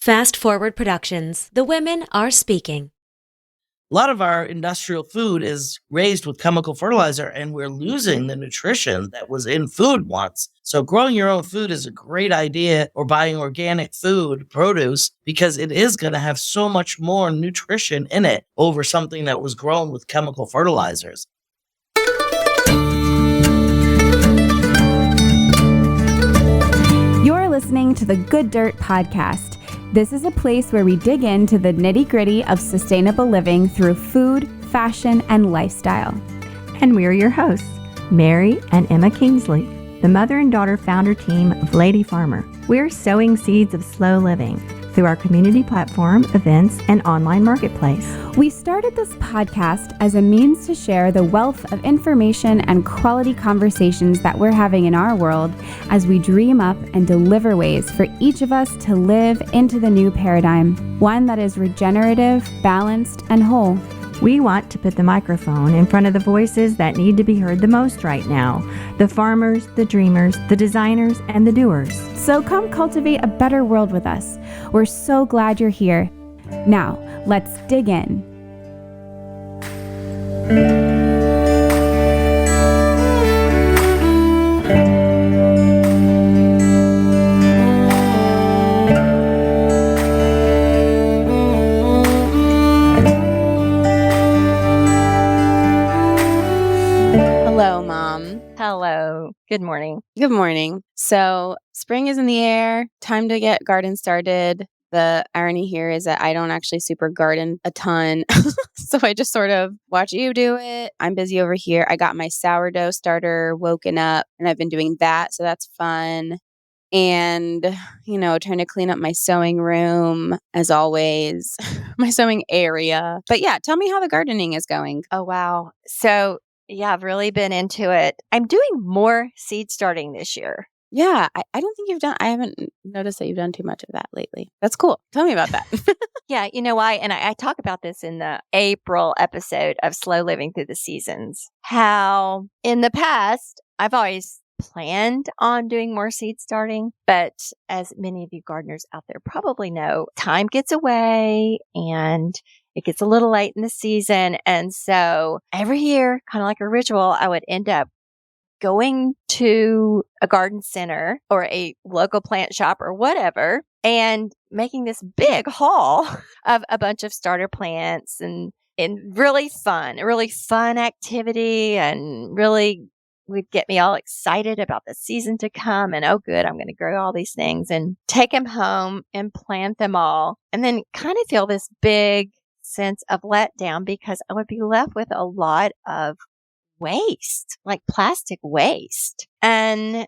Fast Forward Productions. The women are speaking. A lot of our industrial food is raised with chemical fertilizer, and we're losing the nutrition that was in food once. So growing your own food is a great idea, or buying organic food, produce, because it is going to have so much more nutrition in it over something that was grown with chemical fertilizers. You're listening to the Good Dirt Podcast. This is a place where we dig into the nitty-gritty of sustainable living through food, fashion, and lifestyle. And we're your hosts, Mary and Emma Kingsley, the mother and daughter founder team of Lady Farmer. We're sowing seeds of slow living through our community platform, events, and online marketplace. We started this podcast as a means to share the wealth of information and quality conversations that we're having in our world as we dream up and deliver ways for each of us to live into the new paradigm, one that is regenerative, balanced, and whole. We want to put the microphone in front of the voices that need to be heard the most right now. The farmers, the dreamers, the designers, and the doers. So come cultivate a better world with us. We're so glad you're here. Now, let's dig in. Hello, Mom. Hello. Good morning. Good morning. So spring is in the air. Time to get garden started. The irony here is that I don't actually super garden a ton. So I just sort of watch you do it. I'm busy over here. I got my sourdough starter woken up and I've been doing that. So that's fun. And, trying to clean up my sewing room as always, my sewing area. But yeah, tell me how the gardening is going. Oh, wow. So, yeah, I've really been into it. I'm doing more seed starting this year. Yeah, I don't think I haven't noticed that you've done too much of that lately. That's cool. Tell me about that. Yeah, you know why? And I talk about this in the April episode of Slow Living Through the Seasons. How in the past, I've always planned on doing more seed starting. But as many of you gardeners out there probably know, time gets away and it gets a little late in the season. And so every year, kind of like a ritual, I would end up going to a garden center or a local plant shop or whatever and making this big haul of a bunch of starter plants and really fun activity, and really would get me all excited about the season to come. And, oh, good, I'm going to grow all these things and take them home and plant them all. And then kind of feel this big sense of letdown because I would be left with a lot of waste, like plastic waste. And,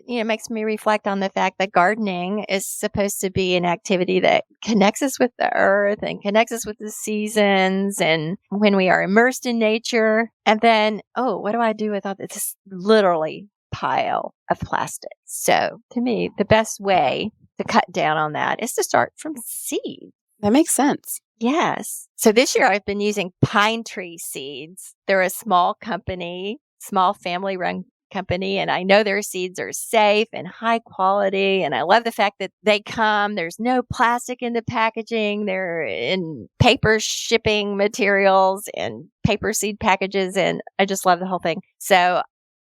it makes me reflect on the fact that gardening is supposed to be an activity that connects us with the earth and connects us with the seasons and when we are immersed in nature. And then, what do I do with all this literally pile of plastic? So to me, the best way to cut down on that is to start from seed. That makes sense. Yes. So this year I've been using pine tree seeds. They're a small company, small family-run company, and I know their seeds are safe and high quality. And I love the fact that there's no plastic in the packaging. They're in paper shipping materials and paper seed packages. And I just love the whole thing. So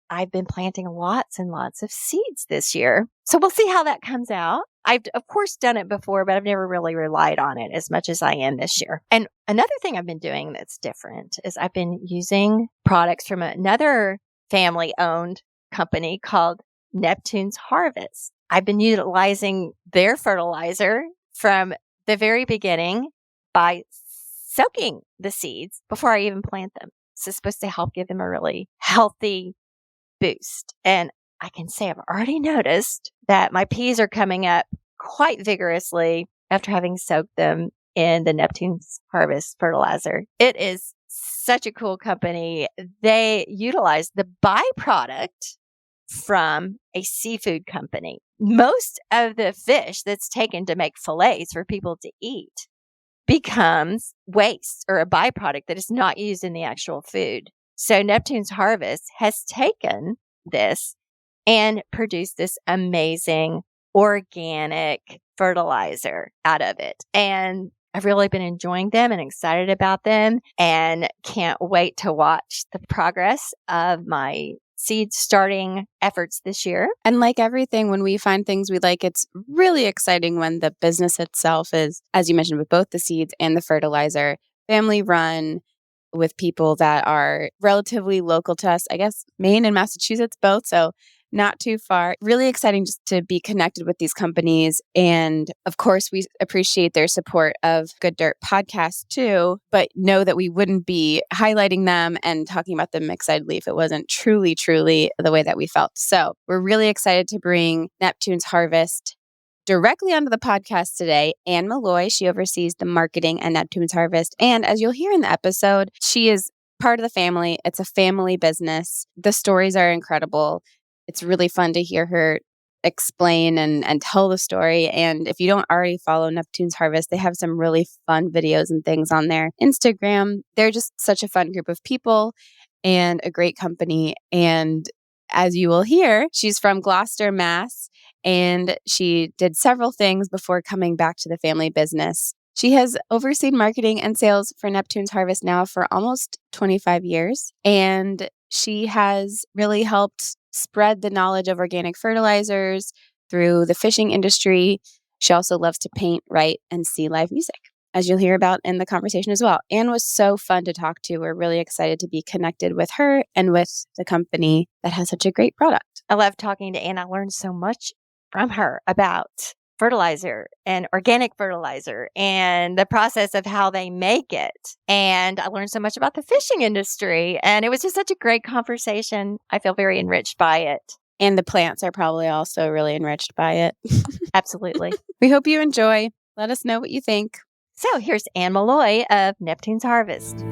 I've been planting lots and lots of seeds this year. So we'll see how that comes out. I've, of course, done it before, but I've never really relied on it as much as I am this year. And another thing I've been doing that's different is I've been using products from another family-owned company called Neptune's Harvest. I've been utilizing their fertilizer from the very beginning by soaking the seeds before I even plant them. So it's supposed to help give them a really healthy boost. And I can say I've already noticed that my peas are coming up quite vigorously after having soaked them in the Neptune's Harvest fertilizer. It is such a cool company. They utilize the byproduct from a seafood company. Most of the fish that's taken to make fillets for people to eat becomes waste or a byproduct that is not used in the actual food. So Neptune's Harvest has taken this and produced this amazing organic fertilizer out of it. And I've really been enjoying them and excited about them and can't wait to watch the progress of my seed starting efforts this year. And like everything, when we find things we like, it's really exciting when the business itself is, as you mentioned, with both the seeds and the fertilizer, family run with people that are relatively local to us, I guess, Maine and Massachusetts both. So not too far. Really exciting just to be connected with these companies. And of course, we appreciate their support of Good Dirt podcast too, but know that we wouldn't be highlighting them and talking about them excitedly if it wasn't truly, truly the way that we felt. So we're really excited to bring Neptune's Harvest directly onto the podcast today. Ann Molloy, she oversees the marketing at Neptune's Harvest. And as you'll hear in the episode, she is part of the family. It's a family business. The stories are incredible. It's really fun to hear her explain and tell the story. And if you don't already follow Neptune's Harvest, they have some really fun videos and things on their Instagram. They're just such a fun group of people and a great company. And as you will hear, she's from Gloucester, Mass, and she did several things before coming back to the family business. She has overseen marketing and sales for Neptune's Harvest now for almost 25 years. And she has really helped spread the knowledge of organic fertilizers through the fishing industry. She also loves to paint, write, and see live music, as you'll hear about in the conversation as well. Anne was so fun to talk to. We're really excited to be connected with her and with the company that has such a great product. I love talking to Ann. I learned so much from her about fertilizer and organic fertilizer and the process of how they make it. And I learned so much about the fishing industry. And it was just such a great conversation. I feel very enriched by it. And the plants are probably also really enriched by it. Absolutely. We hope you enjoy. Let us know what you think. So here's Ann Molloy of Neptune's Harvest.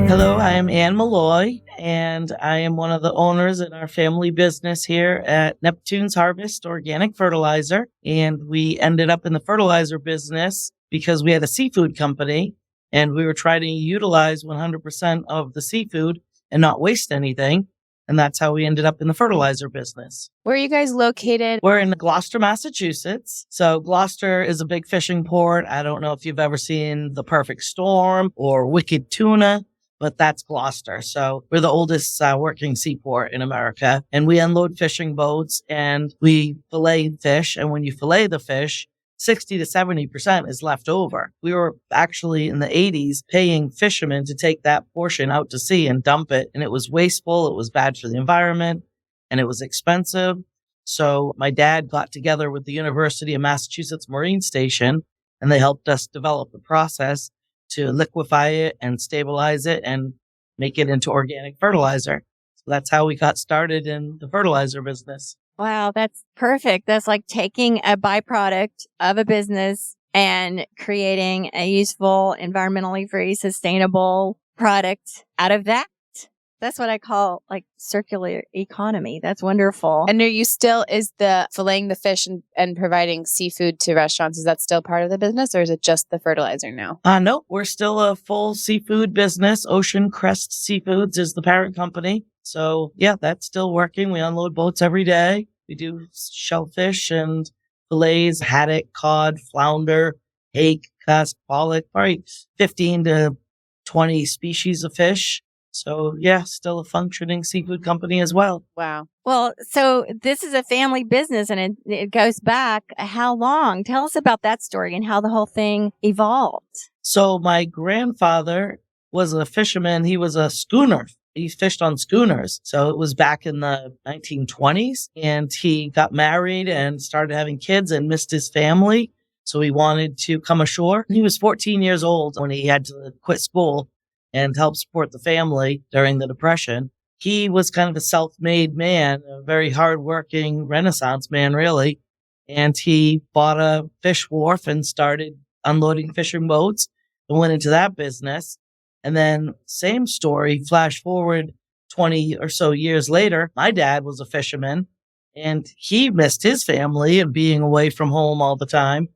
Hello, I am Ann Molloy, and I am one of the owners in our family business here at Neptune's Harvest Organic Fertilizer. And we ended up in the fertilizer business because we had a seafood company, and we were trying to utilize 100% of the seafood and not waste anything. And that's how we ended up in the fertilizer business. Where are you guys located? We're in Gloucester, Massachusetts. So Gloucester is a big fishing port. I don't know if you've ever seen The Perfect Storm or Wicked Tuna, but that's Gloucester. So we're the oldest working seaport in America. And we unload fishing boats and we fillet fish. And when you fillet the fish, 60 to 70% is left over. We were actually in the 80s paying fishermen to take that portion out to sea and dump it. And it was wasteful. It was bad for the environment and it was expensive. So my dad got together with the University of Massachusetts Marine Station and they helped us develop the process to liquefy it and stabilize it and make it into organic fertilizer. So that's how we got started in the fertilizer business. Wow, that's perfect. That's like taking a byproduct of a business and creating a useful, environmentally free, sustainable product out of that. That's what I call like circular economy. That's wonderful. And are you still, is the filleting the fish and providing seafood to restaurants, is that still part of the business or is it just the fertilizer now? No, we're still a full seafood business. Ocean Crest Seafoods is the parent company. So yeah, that's still working. We unload boats every day. We do shellfish and fillets, haddock, cod, flounder, hake, cuss, pollock, probably 15 to 20 species of fish. So yeah, still a functioning seafood company as well. Wow. Well, so this is a family business and it goes back how long? Tell us about that story and how the whole thing evolved. So my grandfather was a fisherman. He was a schooner. He fished on schooners. So it was back in the 1920s and he got married and started having kids and missed his family. So he wanted to come ashore. He was 14 years old when he had to quit school and help support the family during the Depression. He was kind of a self-made man, a very hardworking Renaissance man, really. And he bought a fish wharf and started unloading fishing boats and went into that business. And then same story, flash forward 20 or so years later, my dad was a fisherman and he missed his family and being away from home all the time.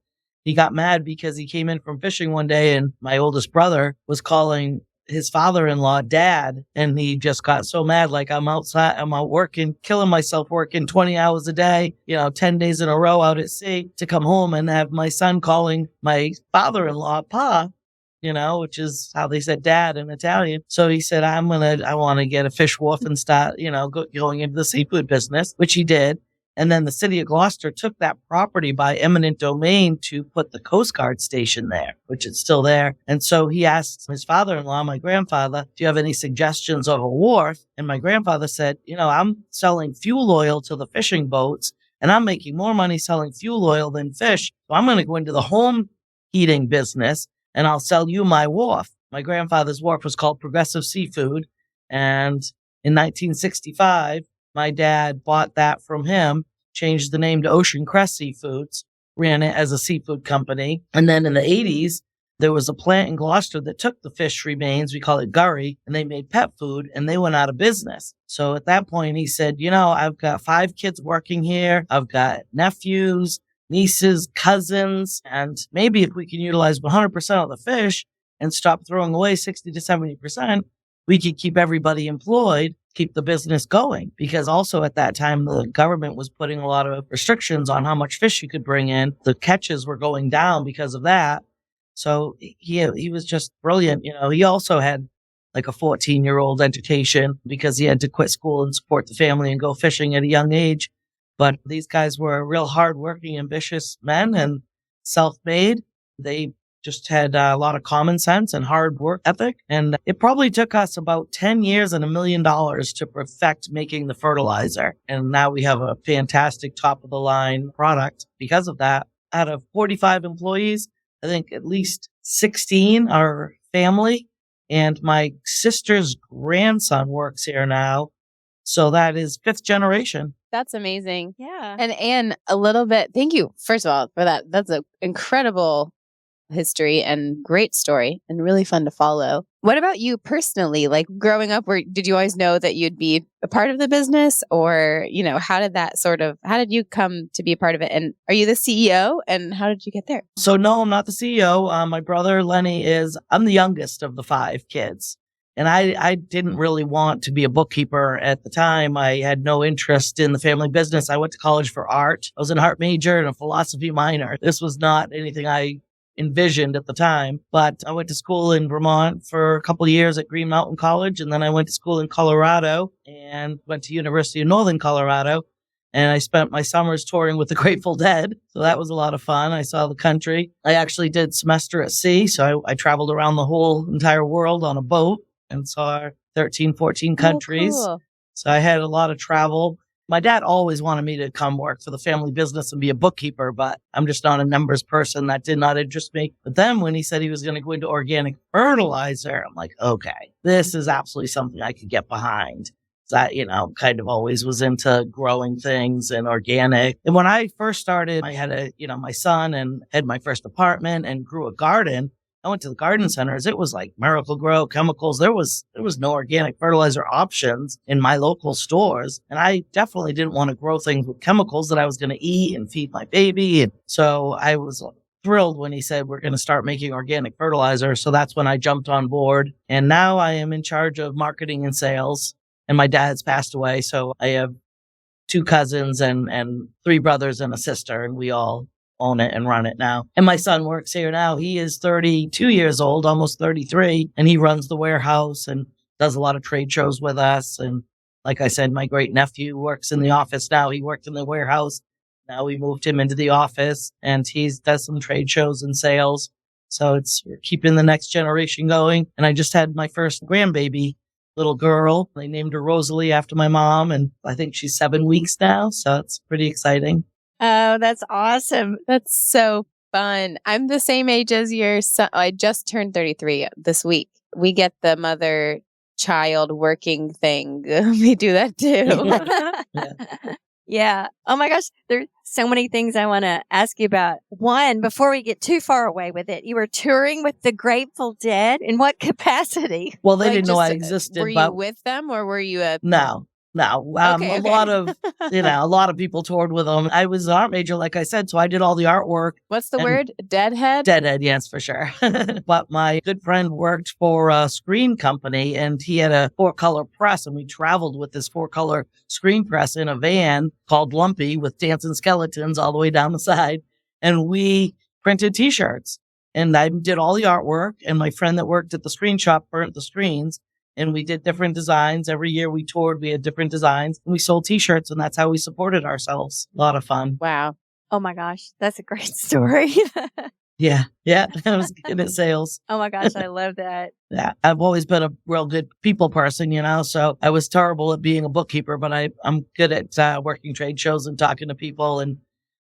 he got mad because he came in from fishing one day and my oldest brother was calling his father-in-law dad, and he just got so mad, like, I'm outside, I'm out working, killing myself, working 20 hours a day, 10 days in a row out at sea, to come home and have my son calling my father-in-law pa, which is how they said dad in Italian. So he said, I want to get a fish wharf and start, going into the seafood business, which he did. And then the city of Gloucester took that property by eminent domain to put the Coast Guard station there, which is still there. And so he asked his father-in-law, my grandfather, do you have any suggestions of a wharf? And my grandfather said, I'm selling fuel oil to the fishing boats, and I'm making more money selling fuel oil than fish. So I'm going to go into the home heating business, and I'll sell you my wharf. My grandfather's wharf was called Progressive Seafood. And in 1965, my dad bought that from him, changed the name to Ocean Crest Seafoods, ran it as a seafood company. And then in the 80s, there was a plant in Gloucester that took the fish remains, we call it gurry, and they made pet food, and they went out of business. So at that point, he said, I've got 5 kids working here. I've got nephews, nieces, cousins, and maybe if we can utilize 100% of the fish and stop throwing away 60 to 70%, we could keep everybody employed, keep the business going. Because also at that time, the government was putting a lot of restrictions on how much fish you could bring in. The catches were going down because of that. So he was just brilliant. He also had like a 14-year-old education because he had to quit school and support the family and go fishing at a young age. But these guys were real hardworking, ambitious men and self-made. They just had a lot of common sense and hard work ethic. And it probably took us about 10 years and $1 million to perfect making the fertilizer. And now we have a fantastic top of the line product because of that. Out of 45 employees, I think at least 16 are family. And my sister's grandson works here now. So that is 5th generation. That's amazing. Yeah. And Ann, a little bit, thank you, first of all, for that. That's an incredible history and great story and really fun to follow. What about you personally? Like growing up, did you always know that you'd be a part of the business, or, how did you come to be a part of it? And are you the CEO, and how did you get there? So no, I'm not the CEO. My brother Lenny I'm the youngest of the 5 kids. And I didn't really want to be a bookkeeper at the time. I had no interest in the family business. I went to college for art. I was an art major and a philosophy minor. This was not anything I envisioned at the time, but I went to school in Vermont for a couple of years at Green Mountain College. And then I went to school in Colorado and went to University of Northern Colorado. And I spent my summers touring with the Grateful Dead. So that was a lot of fun. I saw the country. I actually did semester at sea. So I traveled around the whole entire world on a boat and saw 13, 14 countries. Oh, cool. So I had a lot of travel. My dad always wanted me to come work for the family business and be a bookkeeper, but I'm just not a numbers person. That did not interest me. But then when he said he was going to go into organic fertilizer, I'm like, okay, this is absolutely something I could get behind. So I, kind of always was into growing things and organic. And when I first started, I had my son and had my first apartment and grew a garden. I went to the garden centers. It was like Miracle Grow, chemicals. There was no organic fertilizer options in my local stores. And I definitely didn't want to grow things with chemicals that I was going to eat and feed my baby. And so I was thrilled when he said, we're going to start making organic fertilizer. So that's when I jumped on board. And now I am in charge of marketing and sales. And my dad's passed away. So I have 2 cousins and 3 brothers and a sister, and we all own it and run it now. And my son works here now. He is 32 years old, almost 33, and he runs the warehouse and does a lot of trade shows with us. And like I said, my great nephew works in the office now. He worked in the warehouse. Now we moved him into the office, and he does some trade shows and sales. So we're keeping the next generation going. And I just had my first grandbaby, little girl. They named her Rosalie after my mom, and I think she's 7 weeks now. So it's pretty exciting. Oh, that's awesome. That's so fun. I'm the same age as your son. I just turned 33 this week. We get the mother-child working thing. We do that too. Yeah. Oh my gosh. There's so many things I want to ask you about. One, before we get too far away with it, you were touring with the Grateful Dead. In what capacity? Well, they didn't know I existed. Were you with them, or were you No, No, Okay, a okay. lot of, a lot of people toured with them. I was an art major, like I said, so I did all the artwork. What's the And word? Deadhead? Deadhead, yes, for sure. But my good friend worked for a screen company and he had a 4-color press, and we traveled with this 4-color screen press in a van called Lumpy with dancing skeletons all the way down the side. And we printed t-shirts, and I did all the artwork, and my friend that worked at the screen shop burnt the screens, and we did different designs. Every year we toured, we had different designs, and we sold t-shirts, and that's how we supported ourselves. A lot of fun. Wow. Oh my gosh, that's a great story. Yeah. I was good at sales. Oh my gosh, I love that. Yeah. I've always been a real good people person, so I was terrible at being a bookkeeper, but I'm good at working trade shows and talking to people. And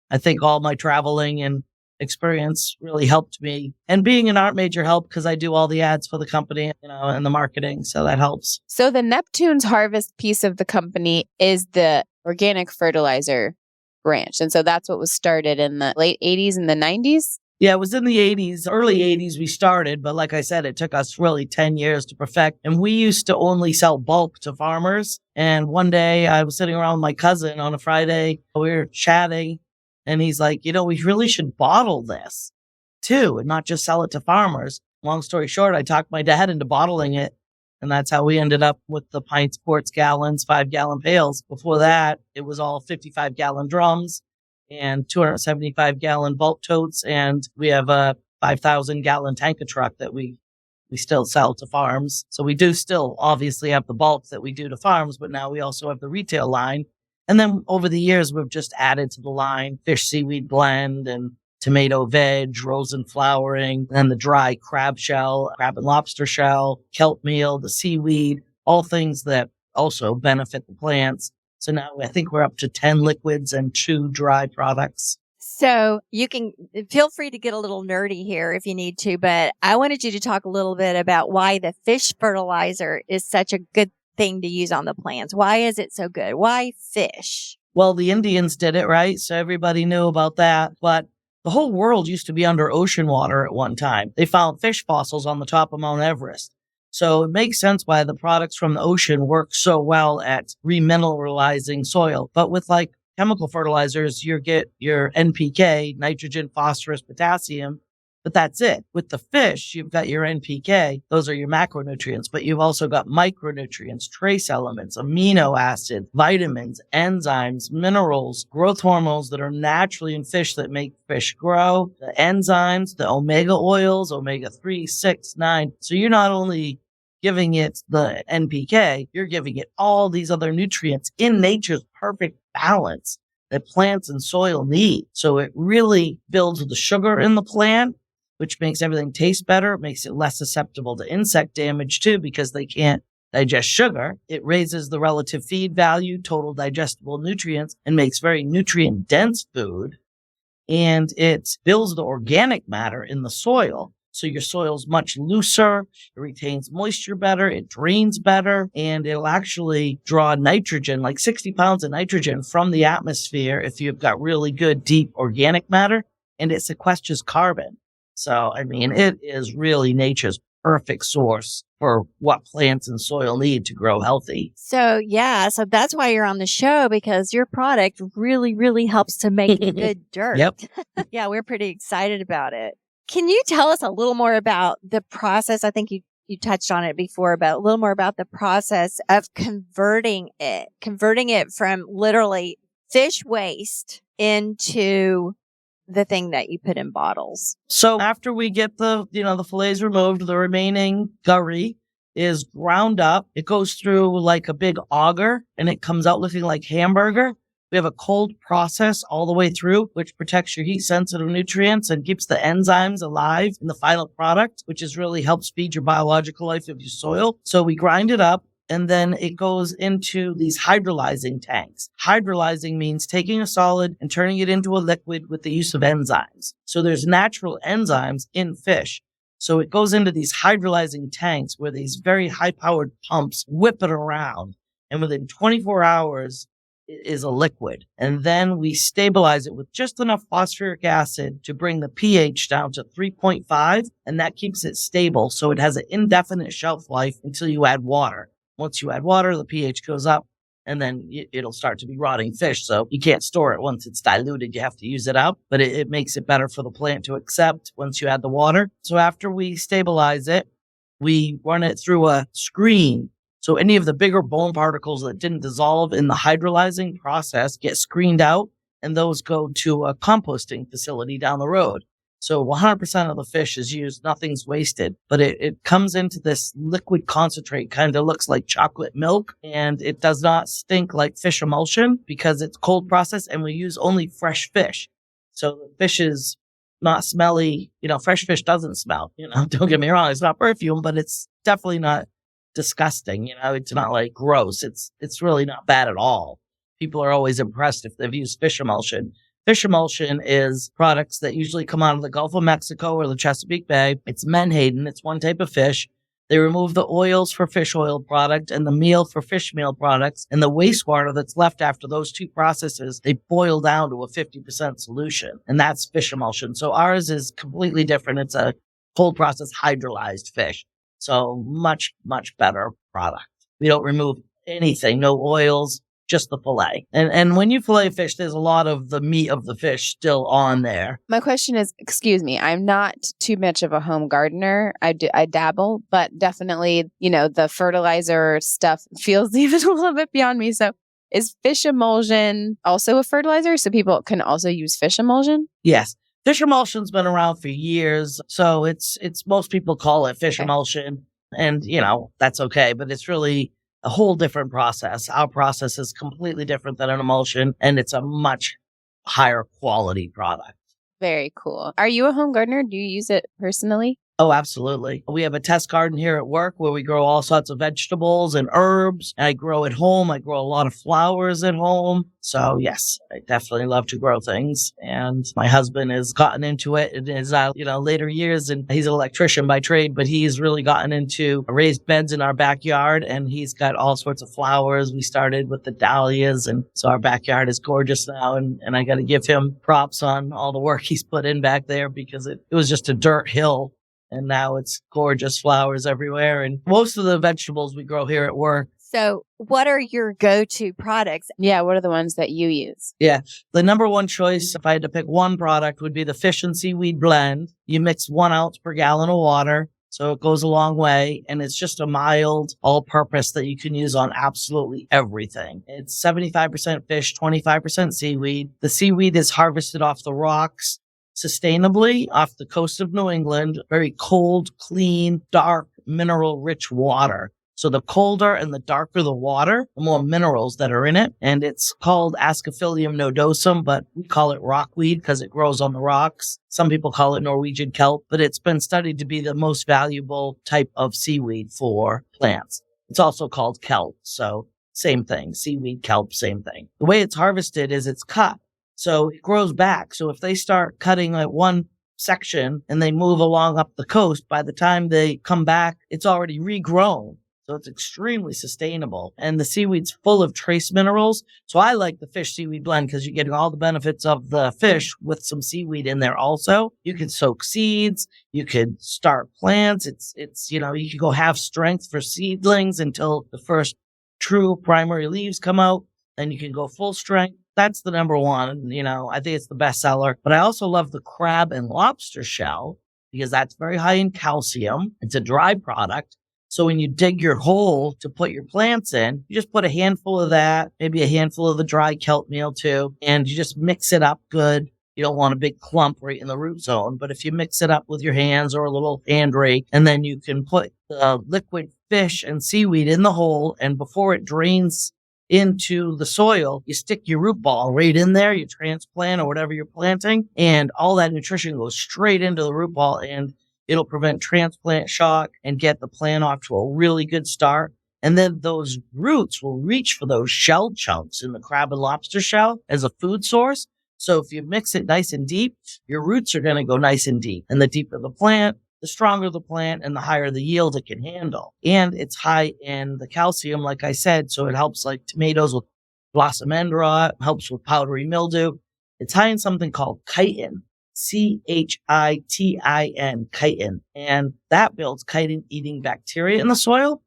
I think all my traveling and experience really helped me. And being an art major helped because I do all the ads for the company, and the marketing. So that helps. So the Neptune's harvest piece of the company is the organic fertilizer branch. And so that's what was started in the late 80s and the 90s. Yeah, it was in the 80s, early 80s we started. But like I said, it took us really 10 years to perfect. And we used to only sell bulk to farmers. And one day I was sitting around with my cousin on a Friday. We were chatting. And he's like, we really should bottle this too and not just sell it to farmers. Long story short, I talked my dad into bottling it. And that's how we ended up with the pints, quarts, gallons, 5-gallon pails. Before that, it was all 55-gallon drums and 275-gallon bulk totes. And we have a 5,000-gallon tanker truck that we still sell to farms. So we do still obviously have the bulk that we do to farms, but now we also have the retail line. And then over the years, we've just added to the line fish seaweed blend and tomato veg, rosin flowering, and the dry crab shell, crab and lobster shell, kelp meal, the seaweed, all things that also benefit the plants. So now I think we're up to 10 liquids and 2 dry products. So you can feel free to get a little nerdy here if you need to, but I wanted you to talk a little bit about why the fish fertilizer is such a good thing to use on the plants. Why is it so good? Why fish? Well, the Indians did it, right? So everybody knew about that. But the whole world used to be under ocean water at one time. They found fish fossils on the top of Mount Everest. So it makes sense why the products from the ocean work so well at remineralizing soil. But with chemical fertilizers, you get your NPK, nitrogen, phosphorus, potassium, but that's it. With the fish, you've got your NPK. Those are your macronutrients, but you've also got micronutrients, trace elements, amino acids, vitamins, enzymes, minerals, growth hormones that are naturally in fish that make fish grow, the enzymes, the omega oils, omega 3, 6, 9. So you're not only giving it the NPK, you're giving it all these other nutrients in nature's perfect balance that plants and soil need. So it really builds the sugar in the plant, which makes everything taste better. It makes it less susceptible to insect damage too, because they can't digest sugar. It raises the relative feed value, total digestible nutrients, and makes very nutrient dense food. And it builds the organic matter in the soil. So your soil's much looser, it retains moisture better, it drains better, and it'll actually draw nitrogen, like 60 pounds of nitrogen from the atmosphere if you've got really good, deep organic matter, and it sequesters carbon. So, it is really nature's perfect source for what plants and soil need to grow healthy. So that's why you're on the show, because your product really, really helps to make good dirt. Yep. Yeah, we're pretty excited about it. Can you tell us a little more about the process? I think you touched on it before, but a little more about the process of converting it from literally fish waste into the thing that you put in bottles. So after we get the fillets removed, the remaining gurry is ground up. It goes through like a big auger and it comes out looking like hamburger. We have a cold process all the way through, which protects your heat sensitive nutrients and keeps the enzymes alive in the final product, which really helps feed your biological life of your soil. So we grind it up. And then it goes into these hydrolyzing tanks. Hydrolyzing means taking a solid and turning it into a liquid with the use of enzymes. So there's natural enzymes in fish. So it goes into these hydrolyzing tanks where these very high-powered pumps whip it around. And within 24 hours, it is a liquid. And then we stabilize it with just enough phosphoric acid to bring the pH down to 3.5. And that keeps it stable. So it has an indefinite shelf life until you add water. Once you add water, the pH goes up and then it'll start to be rotting fish. So you can't store it once it's diluted. You have to use it up, but it makes it better for the plant to accept once you add the water. So after we stabilize it, we run it through a screen. So any of the bigger bone particles that didn't dissolve in the hydrolyzing process get screened out, and those go to a composting facility down the road. So 100% of the fish is used, nothing's wasted, but it comes into this liquid concentrate, kind of looks like chocolate milk, and it does not stink like fish emulsion because it's cold processed, and we use only fresh fish. So the fish is not smelly. Fresh fish doesn't smell, don't get me wrong. It's not perfume, but it's definitely not disgusting. It's not like gross. It's really not bad at all. People are always impressed if they've used fish emulsion. Fish emulsion is products that usually come out of the Gulf of Mexico or the Chesapeake Bay. It's menhaden. It's one type of fish. They remove the oils for fish oil product and the meal for fish meal products, and the wastewater that's left after those two processes, they boil down to a 50% solution, and that's fish emulsion. So ours is completely different. It's a cold process hydrolyzed fish. So much, much better product. We don't remove anything, no oils, just the fillet. And when you fillet fish, there's a lot of the meat of the fish still on there. My question is, excuse me, I'm not too much of a home gardener. I dabble, but definitely, the fertilizer stuff feels even a little bit beyond me. So is fish emulsion also a fertilizer? So people can also use fish emulsion? Yes. Fish emulsion's been around for years. So it's most people call it fish emulsion, and that's okay, but it's really a whole different process. Our process is completely different than an emulsion, and it's a much higher quality product. Very cool. Are you a home gardener? Do you use it personally? Oh, absolutely. We have a test garden here at work where we grow all sorts of vegetables and herbs. I grow at home. I grow a lot of flowers at home. So yes, I definitely love to grow things. And my husband has gotten into it in his, later years. And he's an electrician by trade, but he's really gotten into raised beds in our backyard. And he's got all sorts of flowers. We started with the dahlias. And so our backyard is gorgeous now. And I got to give him props on all the work he's put in back there, because it was just a dirt hill. And now it's gorgeous flowers everywhere. And most of the vegetables we grow here at work. So what are your go-to products? Yeah, what are the ones that you use? Yeah, the number one choice, if I had to pick one product, would be the fish and seaweed blend. You mix 1 ounce per gallon of water, so it goes a long way. And it's just a mild all-purpose that you can use on absolutely everything. It's 75% fish, 25% seaweed. The seaweed is harvested off the rocks sustainably off the coast of New England, very cold, clean, dark, mineral-rich water. So the colder and the darker the water, the more minerals that are in it. And it's called Ascophyllum nodosum, but we call it rockweed because it grows on the rocks. Some people call it Norwegian kelp, but it's been studied to be the most valuable type of seaweed for plants. It's also called kelp. So same thing, seaweed, kelp, same thing. The way it's harvested is it's cut. So it grows back. So if they start cutting like one section and they move along up the coast, by the time they come back, it's already regrown. So it's extremely sustainable. And the seaweed's full of trace minerals. So I like the fish seaweed blend because you're getting all the benefits of the fish with some seaweed in there also. You can soak seeds. You could start plants. It's you can go half strength for seedlings until the first true primary leaves come out. Then you can go full strength. That's the number one. I think it's the best seller. But I also love the crab and lobster shell because that's very high in calcium. It's a dry product. So when you dig your hole to put your plants in, you just put a handful of that, maybe a handful of the dry kelp meal too, and you just mix it up good. You don't want a big clump right in the root zone, but if you mix it up with your hands or a little hand rake, and then you can put the liquid fish and seaweed in the hole, and before it drains into the soil, you stick your root ball right in there, you transplant or whatever you're planting, and all that nutrition goes straight into the root ball, and it'll prevent transplant shock and get the plant off to a really good start. And then those roots will reach for those shell chunks in the crab and lobster shell as a food source. So if you mix it nice and deep, your roots are going to go nice and deep. And the deeper the plant, the stronger the plant and the higher the yield it can handle. And it's high in the calcium, like I said, so it helps like tomatoes with blossom end rot, helps with powdery mildew. It's high in something called chitin. chitin, chitin. And that builds chitin-eating bacteria in the soil.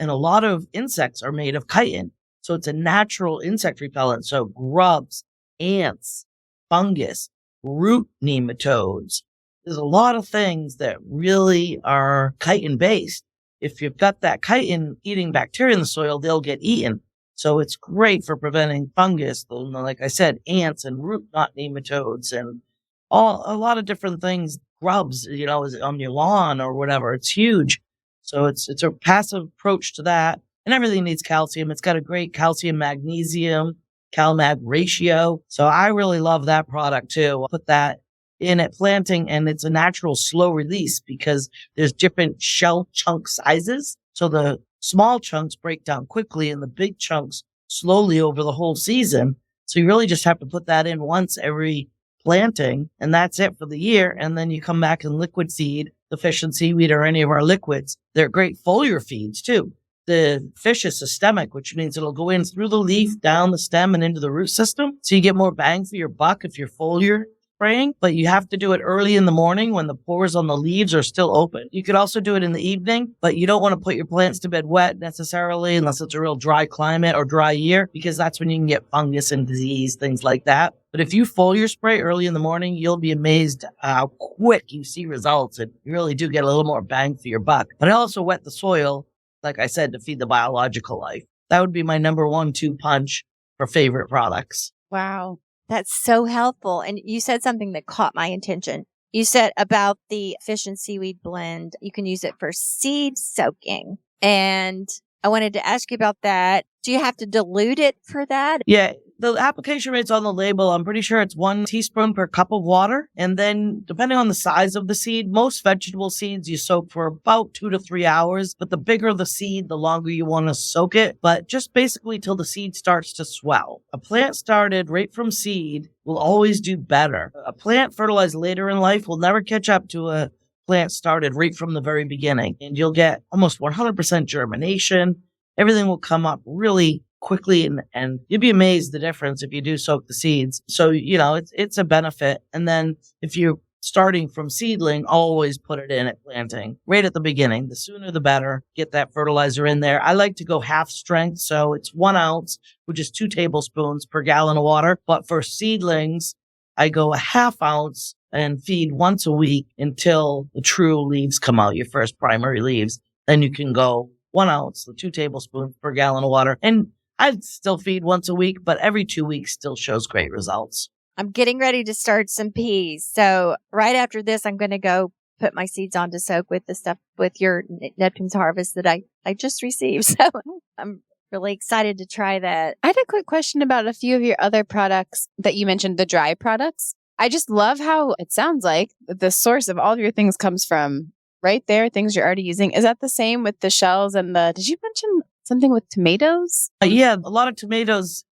And a lot of insects are made of chitin. So it's a natural insect repellent. So grubs, ants, fungus, root nematodes. There's a lot of things that really are chitin based. If you've got that chitin eating bacteria in the soil, they'll get eaten. So it's great for preventing fungus, like I said, ants and root knot nematodes and a lot of different things, grubs, on your lawn or whatever. It's huge. So it's a passive approach to that. And everything needs calcium. It's got a great calcium magnesium CalMag ratio. So I really love that product too. I'll put that in at planting, and it's a natural slow release because there's different shell chunk sizes. So the small chunks break down quickly and the big chunks slowly over the whole season. So you really just have to put that in once every planting, and that's it for the year. And then you come back and liquid seed the fish and seaweed or any of our liquids. They're great foliar feeds too. The fish is systemic, which means it'll go in through the leaf, down the stem, and into the root system. So you get more bang for your buck if you're foliar spraying, but you have to do it early in the morning when the pores on the leaves are still open. You could also do it in the evening, but you don't want to put your plants to bed wet necessarily unless it's a real dry climate or dry year, because that's when you can get fungus and disease, things like that. But if you foliar spray early in the morning, you'll be amazed how quick you see results, and you really do get a little more bang for your buck. But I also wet the soil, like I said, to feed the biological life. That would be my number 1-2 punch for favorite products. Wow. That's so helpful. And you said something that caught my attention. You said about the fish and seaweed blend, you can use it for seed soaking. And I wanted to ask you about that. Do you have to dilute it for that? Yeah, the application rate's on the label. I'm pretty sure it's 1 teaspoon per cup of water. And then depending on the size of the seed, most vegetable seeds you soak for about 2 to 3 hours. But the bigger the seed, the longer you want to soak it. But just basically till the seed starts to swell. A plant started right from seed will always do better. A plant fertilized later in life will never catch up to a plant started right from the very beginning. And you'll get almost 100% germination. Everything will come up really quickly, and you'd be amazed the difference if you do soak the seeds. So, it's a benefit. And then if you're starting from seedling, always put it in at planting right at the beginning. The sooner the better. Get that fertilizer in there. I like to go half strength. So it's 1 ounce, which is 2 tablespoons per gallon of water. But for seedlings, I go a half ounce and feed once a week until the true leaves come out, your first primary leaves. Then you can go 1 ounce, the 2 tablespoons per gallon of water. And I'd still feed once a week, but every 2 weeks still shows great results. I'm getting ready to start some peas. So right after this, I'm going to go put my seeds on to soak with the stuff with your Neptune's Harvest that I just received. So I'm really excited to try that. I had a quick question about a few of your other products that you mentioned, the dry products. I just love how it sounds like the source of all of your things comes from right there, things you're already using. Is that the same with the shells and did you mention something with tomatoes? Yeah, a lot of tomatoes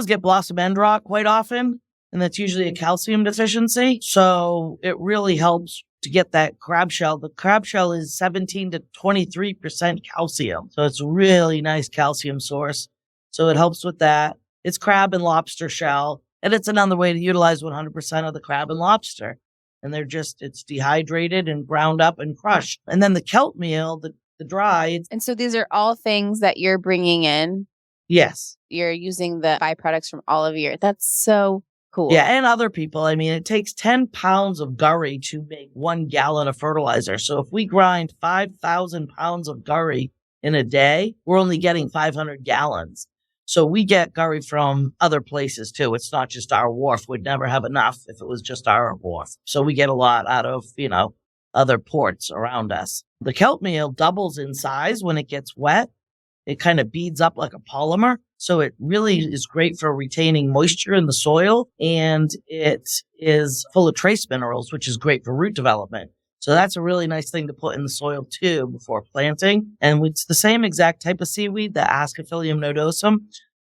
get blossom end rot quite often, and that's usually a calcium deficiency. So it really helps to get that crab shell. The crab shell is 17 to 23% calcium. So it's a really nice calcium source. So it helps with that. It's crab and lobster shell, and it's another way to utilize 100% of the crab and lobster. And it's dehydrated and ground up and crushed. And then the kelp meal, the dried. And so these are all things that you're bringing in. Yes. You're using the byproducts from all of that's so cool. Yeah, and other people. I mean, it takes 10 pounds of gurry to make 1 gallon of fertilizer. So if we grind 5,000 pounds of gurry in a day, we're only getting 500 gallons. So we get gurry from other places too. It's not just our wharf. We'd never have enough if it was just our wharf. So we get a lot out of, other ports around us. The kelp meal doubles in size when it gets wet. It kind of beads up like a polymer. So it really is great for retaining moisture in the soil. And it is full of trace minerals, which is great for root development. So that's a really nice thing to put in the soil too before planting. And it's the same exact type of seaweed, the Ascophyllum nodosum,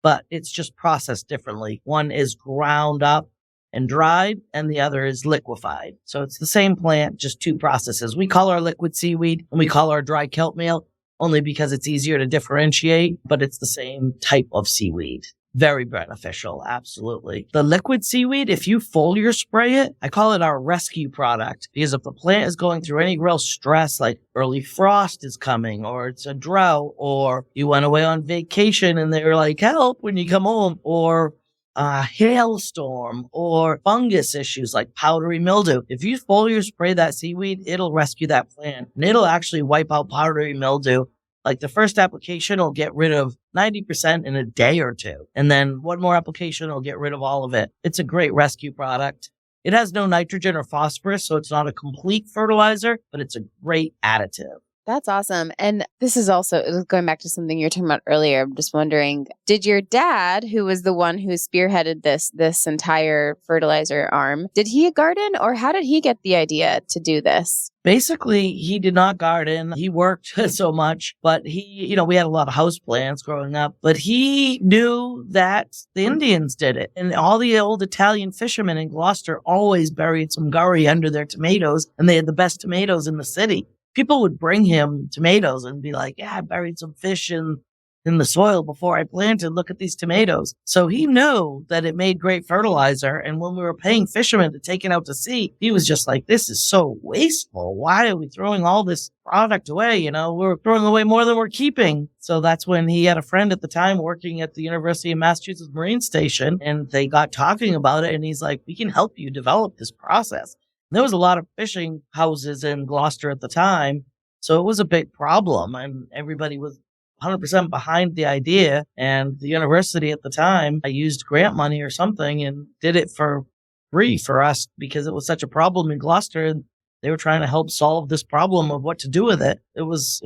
but it's just processed differently. One is ground up and dried, and the other is liquefied. So it's the same plant, just 2 processes. We call our liquid seaweed and we call our dry kelp meal only because it's easier to differentiate, but it's the same type of seaweed. Very beneficial, absolutely. The liquid seaweed, if you foliar spray it, I call it our rescue product, because if the plant is going through any real stress, like early frost is coming, or it's a drought, or you went away on vacation and they're like, help when you come home, or a hailstorm, or fungus issues like powdery mildew. If you foliar spray that seaweed, it'll rescue that plant, and it'll actually wipe out powdery mildew. Like the first application will get rid of 90% in a day or two. And then one more application will get rid of all of it. It's a great rescue product. It has no nitrogen or phosphorus, so it's not a complete fertilizer, but it's a great additive. That's awesome. And this is also going back to something you were talking about earlier. I'm just wondering, did your dad, who was the one who spearheaded this entire fertilizer arm, did he garden, or how did he get the idea to do this? Basically, he did not garden. He worked so much, but we had a lot of house plants growing up, but he knew that the Indians did it. And all the old Italian fishermen in Gloucester always buried some gurry under their tomatoes, and they had the best tomatoes in the city. People would bring him tomatoes and be like, yeah, I buried some fish in the soil before I planted. Look at these tomatoes. So he knew that it made great fertilizer. And when we were paying fishermen to take it out to sea, he was just like, this is so wasteful. Why are we throwing all this product away? We're throwing away more than we're keeping. So that's when he had a friend at the time working at the University of Massachusetts Marine Station, and they got talking about it. And he's like, we can help you develop this process. There was a lot of fishing houses in Gloucester at the time, so it was a big problem, and everybody was 100% behind the idea. And the university at the time, I used grant money or something and did it for free for us because it was such a problem in Gloucester. They were trying to help solve this problem of what to do with it. It was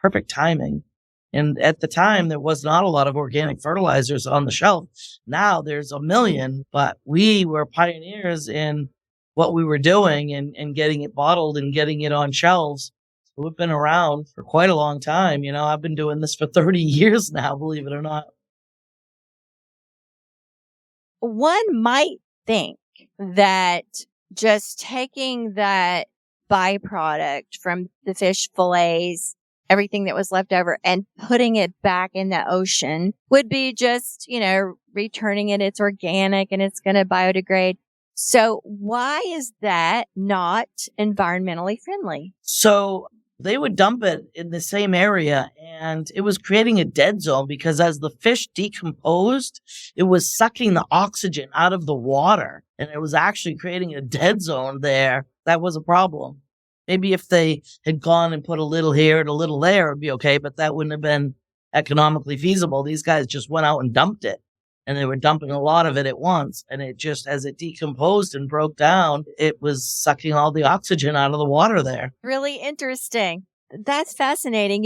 perfect timing. And at the time, there was not a lot of organic fertilizers on the shelf. Now there's a million, but we were pioneers in what we were doing and getting it bottled and getting it on shelves. So we've been around for quite a long time. I've been doing this for 30 years now, believe it or not. One might think that just taking that byproduct from the fish fillets, everything that was left over, and putting it back in the ocean would be just, returning it. It's organic and it's going to biodegrade. So why is that not environmentally friendly? So they would dump it in the same area, and it was creating a dead zone because as the fish decomposed, it was sucking the oxygen out of the water, and it was actually creating a dead zone there. That was a problem. Maybe if they had gone and put a little here and a little there, it'd be okay, but that wouldn't have been economically feasible. These guys just went out and dumped it. And they were dumping a lot of it at once. And it just, as it decomposed and broke down, it was sucking all the oxygen out of the water there. Really interesting. That's fascinating.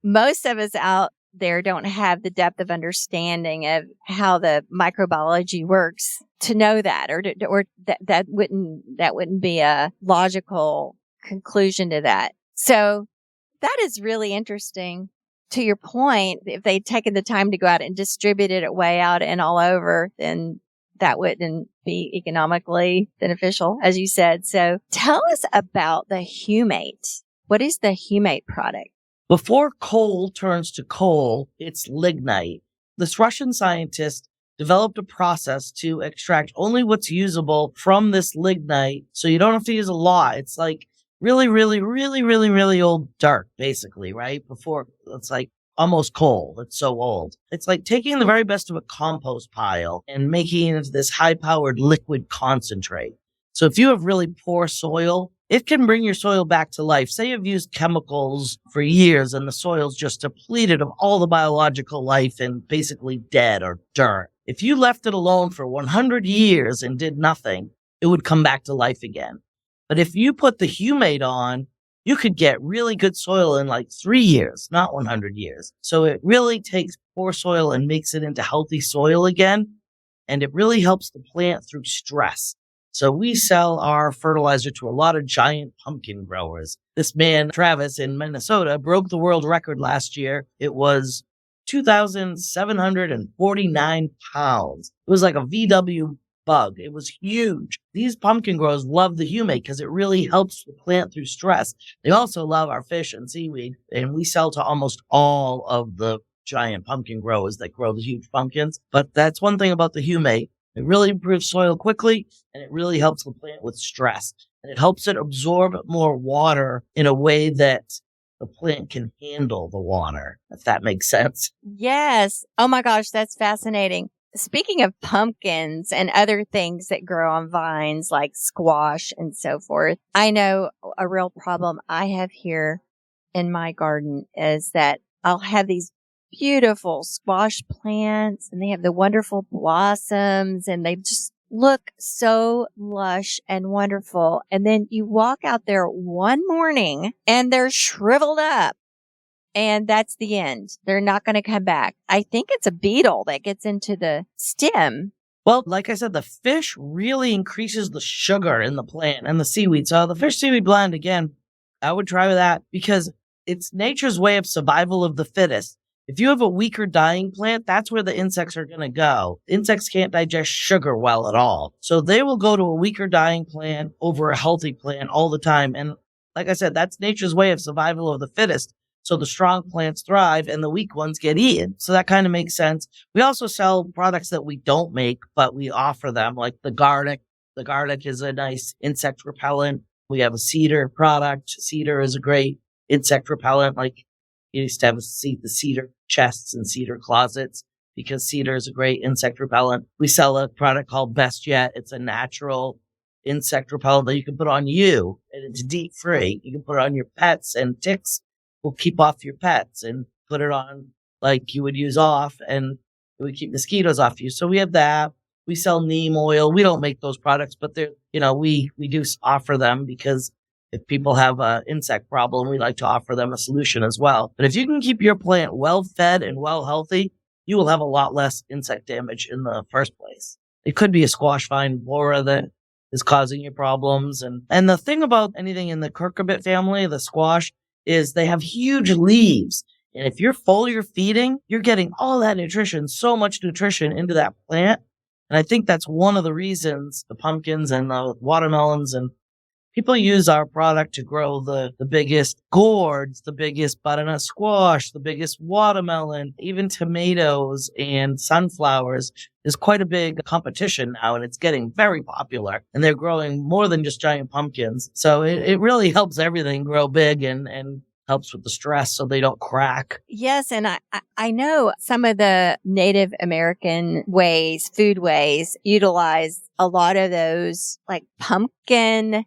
Most of us out there don't have the depth of understanding of how the microbiology works to know that, or that wouldn't be a logical conclusion to that. So that is really interesting. To your point, if they'd taken the time to go out and distribute it way out and all over, then that wouldn't be economically beneficial, as you said. So tell us about the humate. What is the humate product? Before coal turns to coal, it's lignite. This Russian scientist developed a process to extract only what's usable from this lignite, so you don't have to use a lot. It's like really, really, really, really, really old dirt, basically, right? Before, it's like almost coal. It's so old. It's like taking the very best of a compost pile and making it into this high-powered liquid concentrate. So if you have really poor soil, it can bring your soil back to life. Say you've used chemicals for years and the soil's just depleted of all the biological life and basically dead or dirt. If you left it alone for 100 years and did nothing, it would come back to life again. But if you put the humate on, you could get really good soil in like 3 years, not 100 years. So it really takes poor soil and makes it into healthy soil again. And it really helps the plant through stress. So we sell our fertilizer to a lot of giant pumpkin growers. This man, Travis, in Minnesota, broke the world record last year. It was 2,749 pounds. It was like a VW bug. It was huge. These pumpkin growers love the humate because it really helps the plant through stress. They also love our fish and seaweed, and we sell to almost all of the giant pumpkin growers that grow the huge pumpkins. But that's one thing about the humate. It really improves soil quickly, and it really helps the plant with stress. And it helps it absorb more water in a way that the plant can handle the water, if that makes sense. Yes. Oh my gosh, that's fascinating. Speaking of pumpkins and other things that grow on vines like squash and so forth, I know a real problem I have here in my garden is that I'll have these beautiful squash plants and they have the wonderful blossoms and they just look so lush and wonderful. And then you walk out there one morning and they're shriveled up. And that's the end. They're not going to come back. I think it's a beetle that gets into the stem. Well, like I said, the fish really increases the sugar in the plant and the seaweed. So the fish seaweed blend, again, I would try that because it's nature's way of survival of the fittest. If you have a weaker dying plant, that's where the insects are going to go. Insects can't digest sugar well at all. So they will go to a weaker dying plant over a healthy plant all the time. And like I said, that's nature's way of survival of the fittest. So the strong plants thrive and the weak ones get eaten. So that kind of makes sense. We also sell products that we don't make, but we offer them, like the garlic. The garlic is a nice insect repellent. We have a cedar product. Cedar is a great insect repellent. Like you used to have the cedar chests and cedar closets because cedar is a great insect repellent. We sell a product called Best Yet. It's a natural insect repellent that you can put on you, and it's DEET free. You can put it on your pets, and ticks will keep off your pets, and put it on like you would use off, and it would keep mosquitoes off you. So we have that. We sell neem oil. We don't make those products, but they're, we do offer them because if people have an insect problem, we like to offer them a solution as well. But if you can keep your plant well fed and well healthy, you will have a lot less insect damage in the first place. It could be a squash vine borer that is causing you problems. And the thing about anything in the cucurbit family, the squash, is they have huge leaves. And if you're foliar feeding, you're getting all that nutrition, so much nutrition into that plant. And I think that's one of the reasons the pumpkins and the watermelons and people use our product to grow the biggest gourds, the biggest butternut squash, the biggest watermelon, even tomatoes and sunflowers. There's quite a big competition now, and it's getting very popular. And they're growing more than just giant pumpkins. So it really helps everything grow big and helps with the stress so they don't crack. Yes, and I know some of the Native American ways, food ways, utilize a lot of those like pumpkin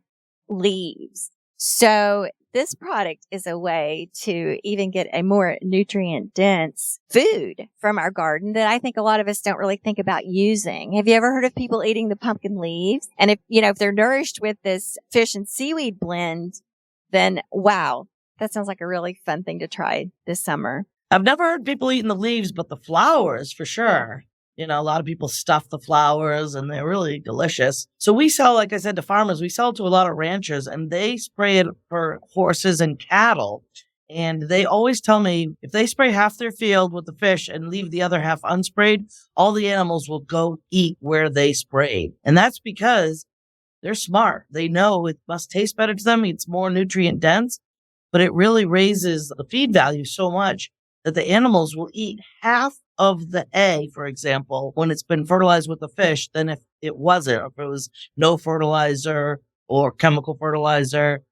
leaves. So this product is a way to even get a more nutrient dense food from our garden that I think a lot of us don't really think about using. Have you ever heard of people eating the pumpkin leaves? And if they're nourished with this fish and seaweed blend, then wow, that sounds like a really fun thing to try this summer. I've never heard people eating the leaves, but the flowers for sure. A lot of people stuff the flowers and they're really delicious. So we sell, like I said, to farmers. We sell to a lot of ranchers and they spray it for horses and cattle. And they always tell me if they spray half their field with the fish and leave the other half unsprayed, all the animals will go eat where they sprayed. And that's because they're smart. They know it must taste better to them. It's more nutrient dense, but it really raises the feed value so much that the animals will eat half of the egg, for example, when it's been fertilized with the fish, than if it wasn't, if it was no fertilizer or chemical fertilizer.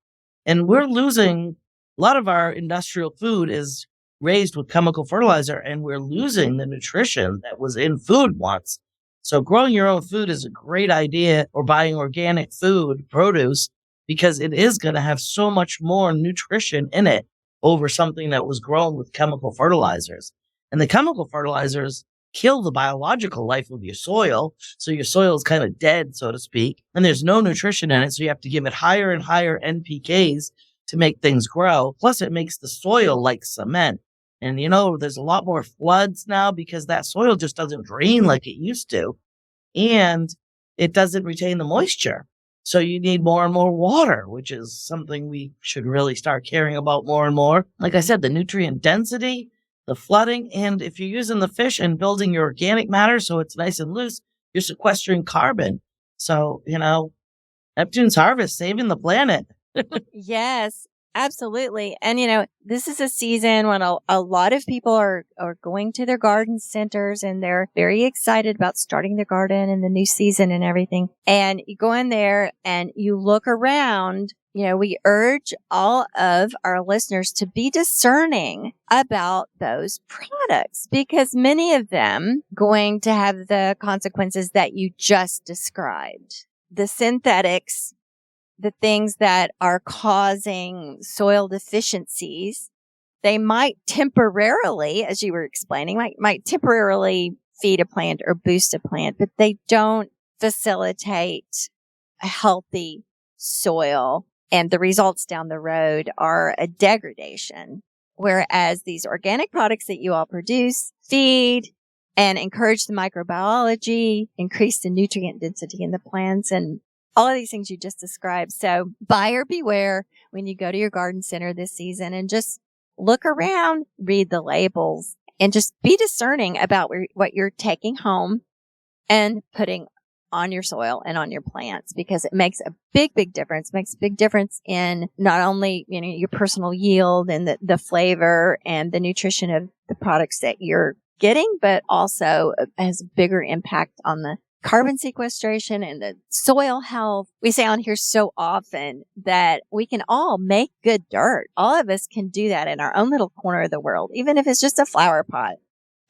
And we're losing a lot of our industrial food is raised with chemical fertilizer, and we're losing the nutrition that was in food once. So growing your own food is a great idea, or buying organic food, produce, because it is going to have so much more nutrition in it over something that was grown with chemical fertilizers. And the chemical fertilizers kill the biological life of your soil. So your soil is kind of dead, so to speak. And there's no nutrition in it. So you have to give it higher and higher NPKs to make things grow. Plus it makes the soil like cement. And there's a lot more floods now because that soil just doesn't drain like it used to. And it doesn't retain the moisture. So you need more and more water, which is something we should really start caring about more and more. Like I said, the nutrient density, the flooding, and if you're using the fish and building your organic matter so it's nice and loose, you're sequestering carbon. So, Neptune's harvest, saving the planet. Yes. Absolutely. And, this is a season when a lot of people are going to their garden centers and they're very excited about starting their garden and the new season and everything. And you go in there and you look around. We urge all of our listeners to be discerning about those products because many of them going to have the consequences that you just described. The synthetics, the things that are causing soil deficiencies, they might temporarily, as you were explaining, might temporarily feed a plant or boost a plant, but they don't facilitate a healthy soil. And the results down the road are a degradation. Whereas these organic products that you all produce feed and encourage the microbiology, increase the nutrient density in the plants, and all of these things you just described. So buyer beware when you go to your garden center this season and just look around, read the labels, and just be discerning about what you're taking home and putting on your soil and on your plants because it makes a big, big difference. It makes a big difference in not only, your personal yield and the flavor and the nutrition of the products that you're getting, but also has a bigger impact on the carbon sequestration and the soil health. We say on here so often that we can all make good dirt. All of us can do that in our own little corner of the world, even if it's just a flower pot.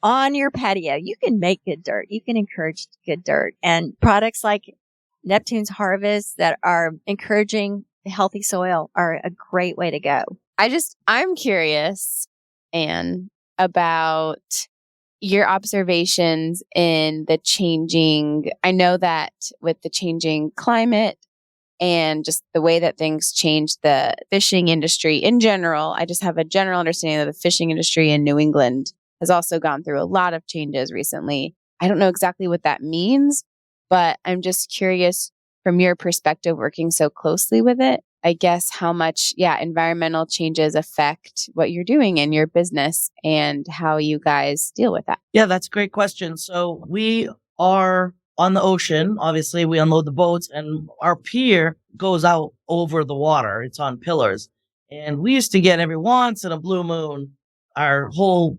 On your patio, you can make good dirt. You can encourage good dirt. And products like Neptune's Harvest that are encouraging healthy soil are a great way to go. I'm curious, Anne, about your observations in the changing, I know that with the changing climate and just the way that things change the fishing industry in general, I just have a general understanding that the fishing industry in New England has also gone through a lot of changes recently. I don't know exactly what that means, but I'm just curious from your perspective, working so closely with it, I guess how much, environmental changes affect what you're doing in your business and how you guys deal with that. Yeah, that's a great question. So we are on the ocean. Obviously, we unload the boats and our pier goes out over the water. It's on pillars. And we used to get every once in a blue moon, our whole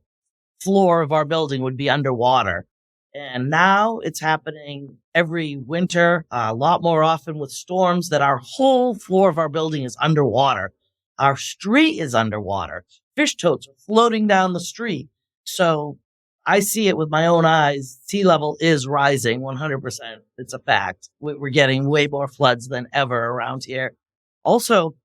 floor of our building would be underwater. And now it's happening every winter, a lot more often with storms, that our whole floor of our building is underwater. Our street is underwater. Fish totes are floating down the street. So I see it with my own eyes. Sea level is rising 100%. It's a fact. We're getting way more floods than ever around here. Also,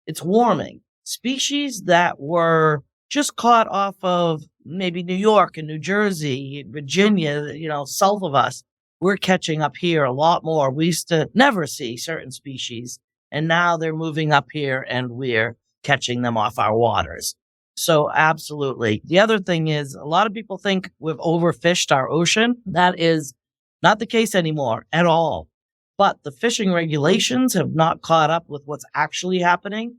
it's warming. Species that were just caught off of maybe New York and New Jersey, Virginia, south of us, we're catching up here a lot more. We used to never see certain species, and now they're moving up here and we're catching them off our waters. So absolutely. The other thing is a lot of people think we've overfished our ocean. That is not the case anymore at all. But the fishing regulations have not caught up with what's actually happening.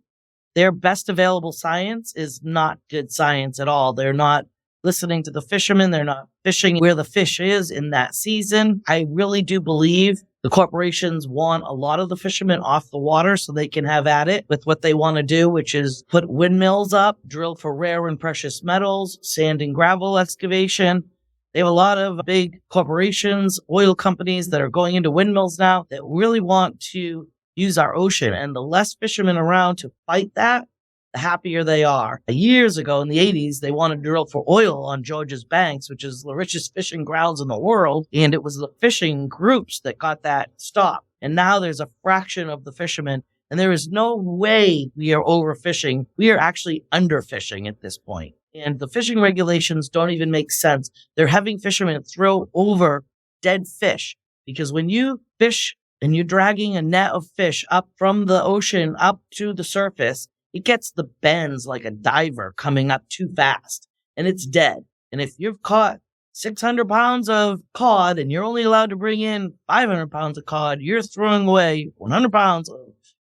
Their best available science is not good science at all. They're not listening to the fishermen. They're not fishing where the fish is in that season. I really do believe the corporations want a lot of the fishermen off the water so they can have at it with what they want to do, which is put windmills up, drill for rare and precious metals, sand and gravel excavation. They have a lot of big corporations, oil companies that are going into windmills now that really want to use our ocean. And the less fishermen around to fight that, the happier they are. Years ago in the 80s, they wanted to drill for oil on George's Banks, which is the richest fishing grounds in the world. And it was the fishing groups that got that stopped. And now there's a fraction of the fishermen. And there is no way we are overfishing. We are actually underfishing at this point. And the fishing regulations don't even make sense. They're having fishermen throw over dead fish because when you fish and you're dragging a net of fish up from the ocean up to the surface, it gets the bends like a diver coming up too fast and it's dead. And if you've caught 600 pounds of cod and you're only allowed to bring in 500 pounds of cod, you're throwing away 100 pounds of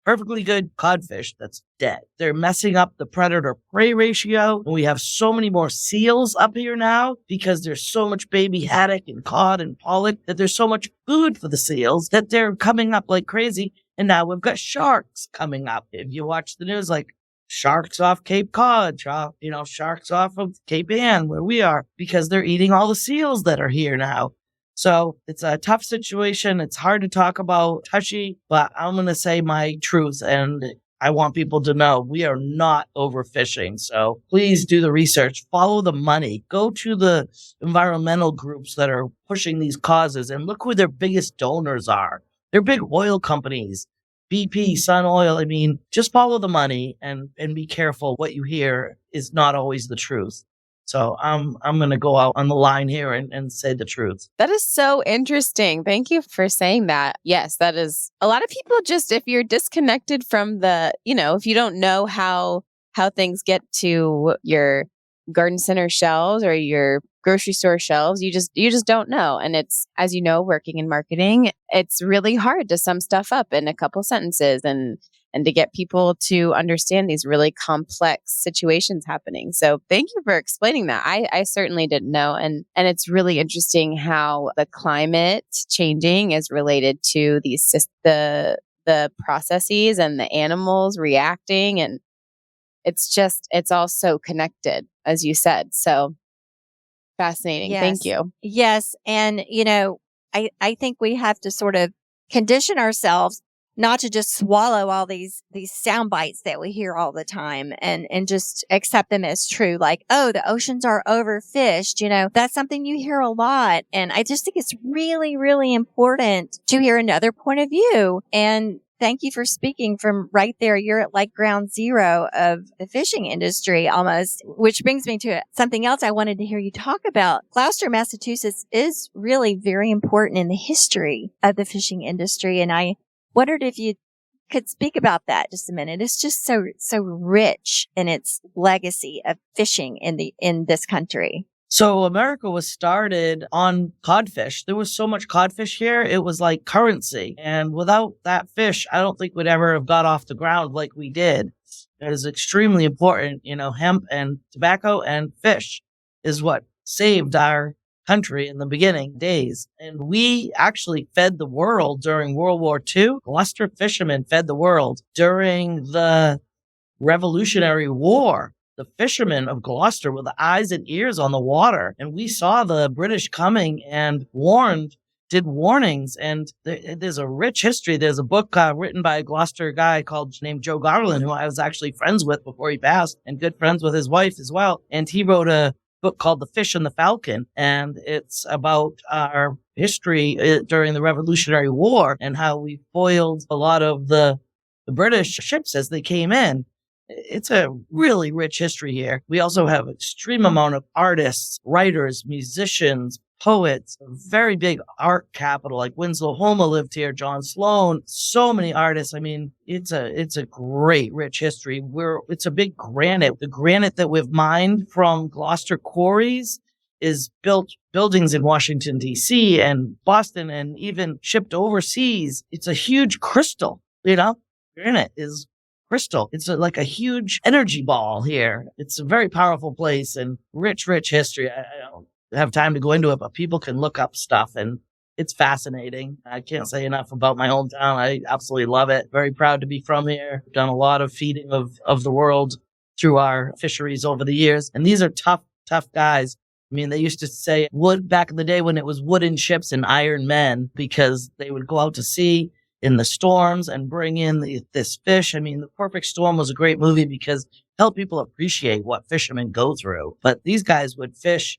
perfectly good codfish that's dead. They're messing up the predator-prey ratio. And we have so many more seals up here now because there's so much baby haddock and cod and pollock that there's so much food for the seals that they're coming up like crazy. And now we've got sharks coming up. If you watch the news, like sharks off Cape Cod, sharks off of Cape Ann, where we are, because they're eating all the seals that are here now. So it's a tough situation. It's hard to talk about, touchy, but I'm going to say my truth. And I want people to know we are not overfishing. So please do the research, follow the money, go to the environmental groups that are pushing these causes and look who their biggest donors are. They're big oil companies, BP, Sun Oil. I mean, just follow the money and be careful. What you hear is not always the truth. So I'm going to go out on the line here and say the truth. That is so interesting. Thank you for saying that. Yes, that is a lot of people just, if you're disconnected from if you don't know how things get to your garden center shelves or your grocery store shelves, you just don't know. And it's, as you know, working in marketing, it's really hard to sum stuff up in a couple sentences and to get people to understand these really complex situations happening. So thank you for explaining that. I certainly didn't know. And it's really interesting how the climate changing is related to the processes and the animals reacting. And it's all so connected, as you said. So fascinating. Yes. Thank you. Yes. And, I think we have to sort of condition ourselves not to just swallow all these sound bites that we hear all the time and just accept them as true. Like, oh, the oceans are overfished. That's something you hear a lot. And I just think it's really, really important to hear another point of view. And thank you for speaking from right there. You're at like ground zero of the fishing industry almost, which brings me to something else I wanted to hear you talk about. Gloucester, Massachusetts is really very important in the history of the fishing industry. And I wondered if you could speak about that just a minute. It's just so rich in its legacy of fishing in this country. So America was started on codfish. There was so much codfish here. It was like currency. And without that fish, I don't think we'd ever have got off the ground like we did. It is extremely important. Hemp and tobacco and fish is what saved our country in the beginning days. And we actually fed the world during World War II. Gloucester fishermen fed the world during the Revolutionary War. The fishermen of Gloucester were the eyes and ears on the water. And we saw the British coming and did warnings. And there's a rich history. There's a book written by a Gloucester guy named Joe Garland, who I was actually friends with before he passed, and good friends with his wife as well. And he wrote a book called The Fish and the Falcon. And it's about our history during the Revolutionary War and how we foiled a lot of the British ships as they came in. It's a really rich history here. We also have an extreme amount of artists, writers, musicians, poets, a very big art capital. Like Winslow Homer lived here, John Sloan, so many artists. I mean, it's a great, rich history. It's a big granite. The granite that we've mined from Gloucester quarries is built buildings in Washington, D.C. and Boston and even shipped overseas. It's a huge crystal, Granite is crystal. It's like a huge energy ball here. It's a very powerful place and rich, rich history. I don't have time to go into it, but people can look up stuff and it's fascinating. I can't say enough about my hometown. I absolutely love it. Very proud to be from here. Done a lot of feeding of the world through our fisheries over the years. And these are tough guys. I mean, they used to say wood back in the day when it was wooden ships and iron men, because they would go out to sea in the storms and bring in this fish. I mean, The Perfect Storm was a great movie because it helped people appreciate what fishermen go through. But these guys would fish,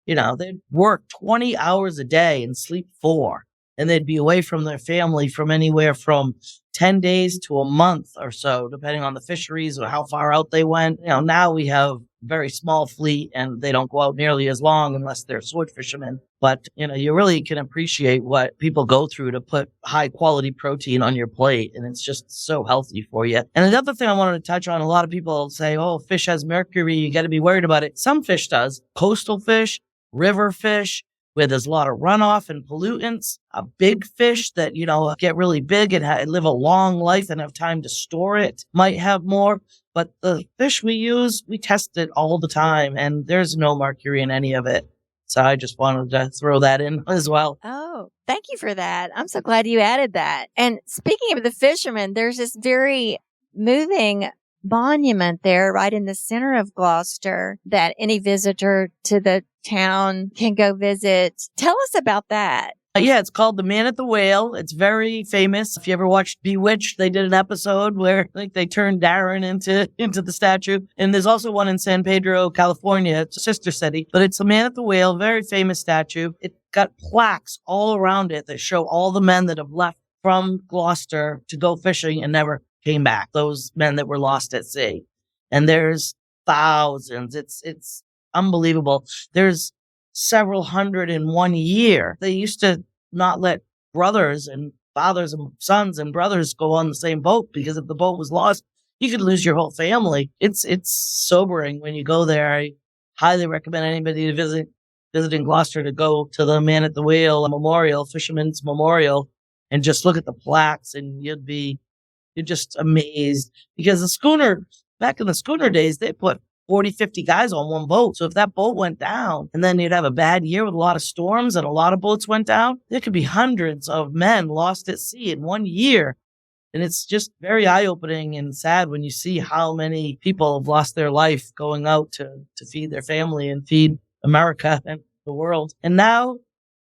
they'd work 20 hours a day and sleep 4. And they'd be away from their family from anywhere from 10 days to a month or so, depending on the fisheries or how far out they went. Now we have a very small fleet and they don't go out nearly as long unless they're sword fishermen. But, you really can appreciate what people go through to put high quality protein on your plate. And it's just so healthy for you. And another thing I wanted to touch on, a lot of people say, oh, fish has mercury. You got to be worried about it. Some fish does. Coastal fish, river fish, where there's a lot of runoff and pollutants. A big fish that, get really big and live a long life and have time to store it might have more. But the fish we use, we test it all the time and there's no mercury in any of it. So I just wanted to throw that in as well. Oh, thank you for that. I'm so glad you added that. And speaking of the fishermen, there's this very moving monument there right in the center of Gloucester that any visitor to the town can go visit. Tell us about that. Yeah, it's called The Man at the Whale. It's very famous. If you ever watched Bewitched, they did an episode where they turned Darren into the statue. And there's also one in San Pedro, California. It's a sister city, but it's The Man at the Whale, very famous statue. It got plaques all around it that show all the men that have left from Gloucester to go fishing and never came back. Those men that were lost at sea. And there's thousands. It's unbelievable. There's several hundred in 1 year. They used to not let brothers and fathers and sons and brothers go on the same boat because if the boat was lost, you could lose your whole family. It's sobering when you go there. I highly recommend anybody to visiting Gloucester to go to the Man at the Whale Memorial, Fisherman's Memorial, and just look at the plaques, and you're just amazed because back in the schooner days, they put 40, 50 guys on one boat. So if that boat went down and then you'd have a bad year with a lot of storms and a lot of boats went down, there could be hundreds of men lost at sea in 1 year. And it's just very eye-opening and sad when you see how many people have lost their life going out to feed their family and feed America and the world. And now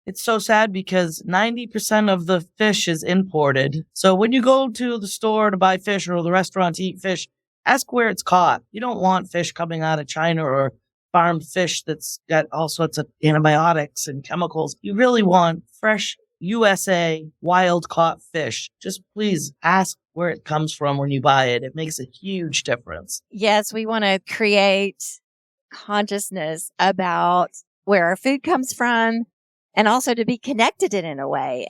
it's so sad because 90% of the fish is imported. So when you go to the store to buy fish or the restaurant to eat fish, ask where it's caught. You don't want fish coming out of China or farmed fish that's got all sorts of antibiotics and chemicals. You really want fresh USA wild caught fish. Just please ask where it comes from when you buy it. It makes a huge difference. Yes, we want to create consciousness about where our food comes from and also to be connected in a way.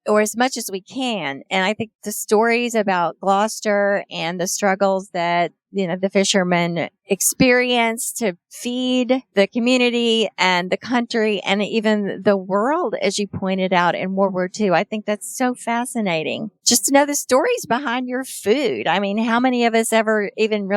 Or as much as we can. And I think the stories about Gloucester and the struggles that, the fishermen experience to feed the community and the country and even the world, as you pointed out in World War II. I think that's so fascinating. Just to know the stories behind your food. I mean, how many of us ever even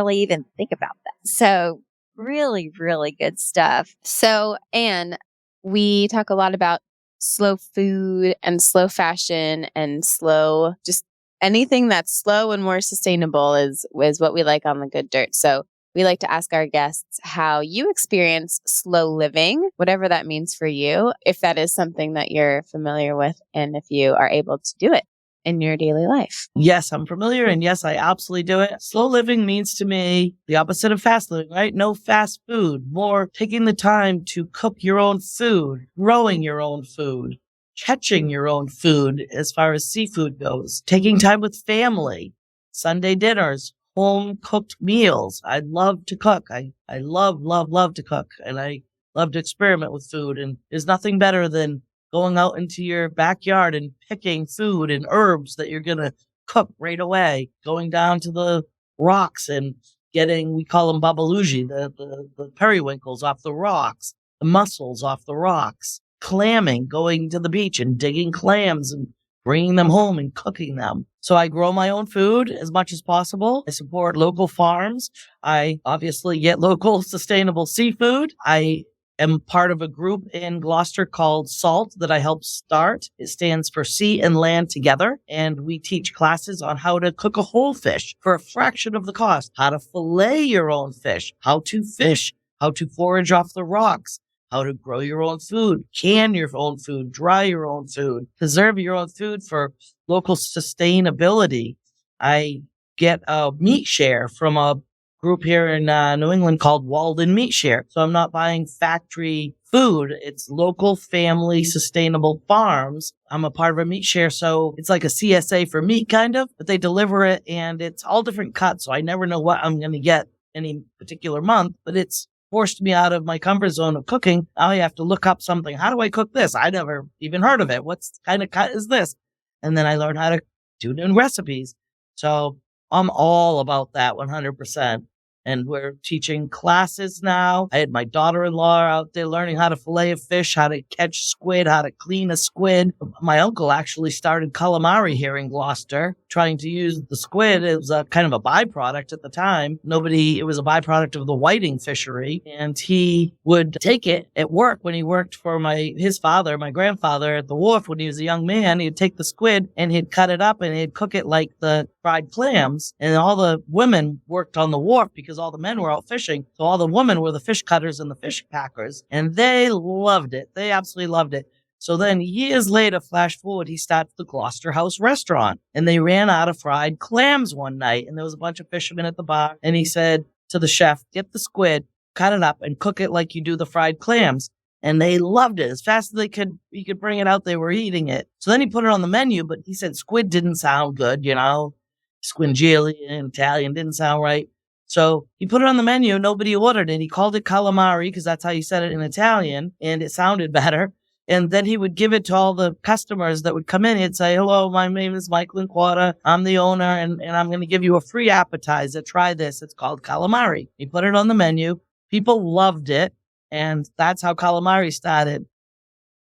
think about that? So really, really good stuff. So, Anne, we talk a lot about slow food and slow fashion and just anything that's slow and more sustainable is what we like on The Good Dirt. So we like to ask our guests how you experience slow living, whatever that means for you, if that is something that you're familiar with and if you are able to do it in your daily life. Yes, I'm familiar. And yes, I absolutely do it. Slow living means to me the opposite of fast living, right? No fast food, more taking the time to cook your own food, growing your own food, catching your own food as far as seafood goes, taking time with family, Sunday dinners, home cooked meals. I love to cook. I love to cook, and I love to experiment with food. And there's nothing better than going out into your backyard and picking food and herbs that you're going to cook right away, going down to the rocks and getting, we call them babalugi, the periwinkles off the rocks, the mussels off the rocks, clamming, going to the beach and digging clams and bringing them home and cooking them. So I grow my own food as much as possible. I support local farms. I obviously get local sustainable seafood. I am part of a group in Gloucester called SALT that I helped start. It stands for Sea and Land Together. And we teach classes on how to cook a whole fish for a fraction of the cost, how to fillet your own fish, how to fish, how to forage off the rocks, how to grow your own food, can your own food, dry your own food, preserve your own food for local sustainability. I get a meat share from a group here in New England called Walden Meat Share. So I'm not buying factory food. It's local family sustainable farms. I'm a part of a meat share. So it's like a CSA for meat kind of, but they deliver it and it's all different cuts. So I never know what I'm going to get any particular month, but it's forced me out of my comfort zone of cooking. Now I have to look up something. How do I cook this? I never even heard of it. What kind of cut is this? And then I learned how to do new recipes. So I'm all about that 100%. And we're teaching classes now. I had my daughter-in-law out there learning how to fillet a fish, how to catch squid, how to clean a squid. My uncle actually started calamari here in Gloucester, trying to use the squid. It was a kind of a byproduct at the time. It was a byproduct of the whiting fishery. And he would take it at work when he worked for his father, my grandfather, at the wharf when he was a young man. He'd take the squid and he'd cut it up and he'd cook it like the fried clams, and all the women worked on the wharf because all the men were out fishing. So all the women were the fish cutters and the fish packers, and they loved it. They absolutely loved it. So then years later, flash forward, he started the Gloucester House restaurant, and they ran out of fried clams one night, and there was a bunch of fishermen at the bar, and he said to the chef, get the squid, cut it up, and cook it like you do the fried clams. And they loved it. As fast as they could, he could bring it out, they were eating it. So then he put it on the menu, but he said squid didn't sound good, squingili in Italian didn't sound right. So he put it on the menu, nobody ordered it. He called it calamari because that's how you said it in Italian, and it sounded better. And then he would give it to all the customers that would come in. He'd say, hello, my name is Michael Inquarta. I'm the owner, and I'm going to give you a free appetizer. Try this. It's called calamari. He put it on the menu. People loved it. And that's how calamari started.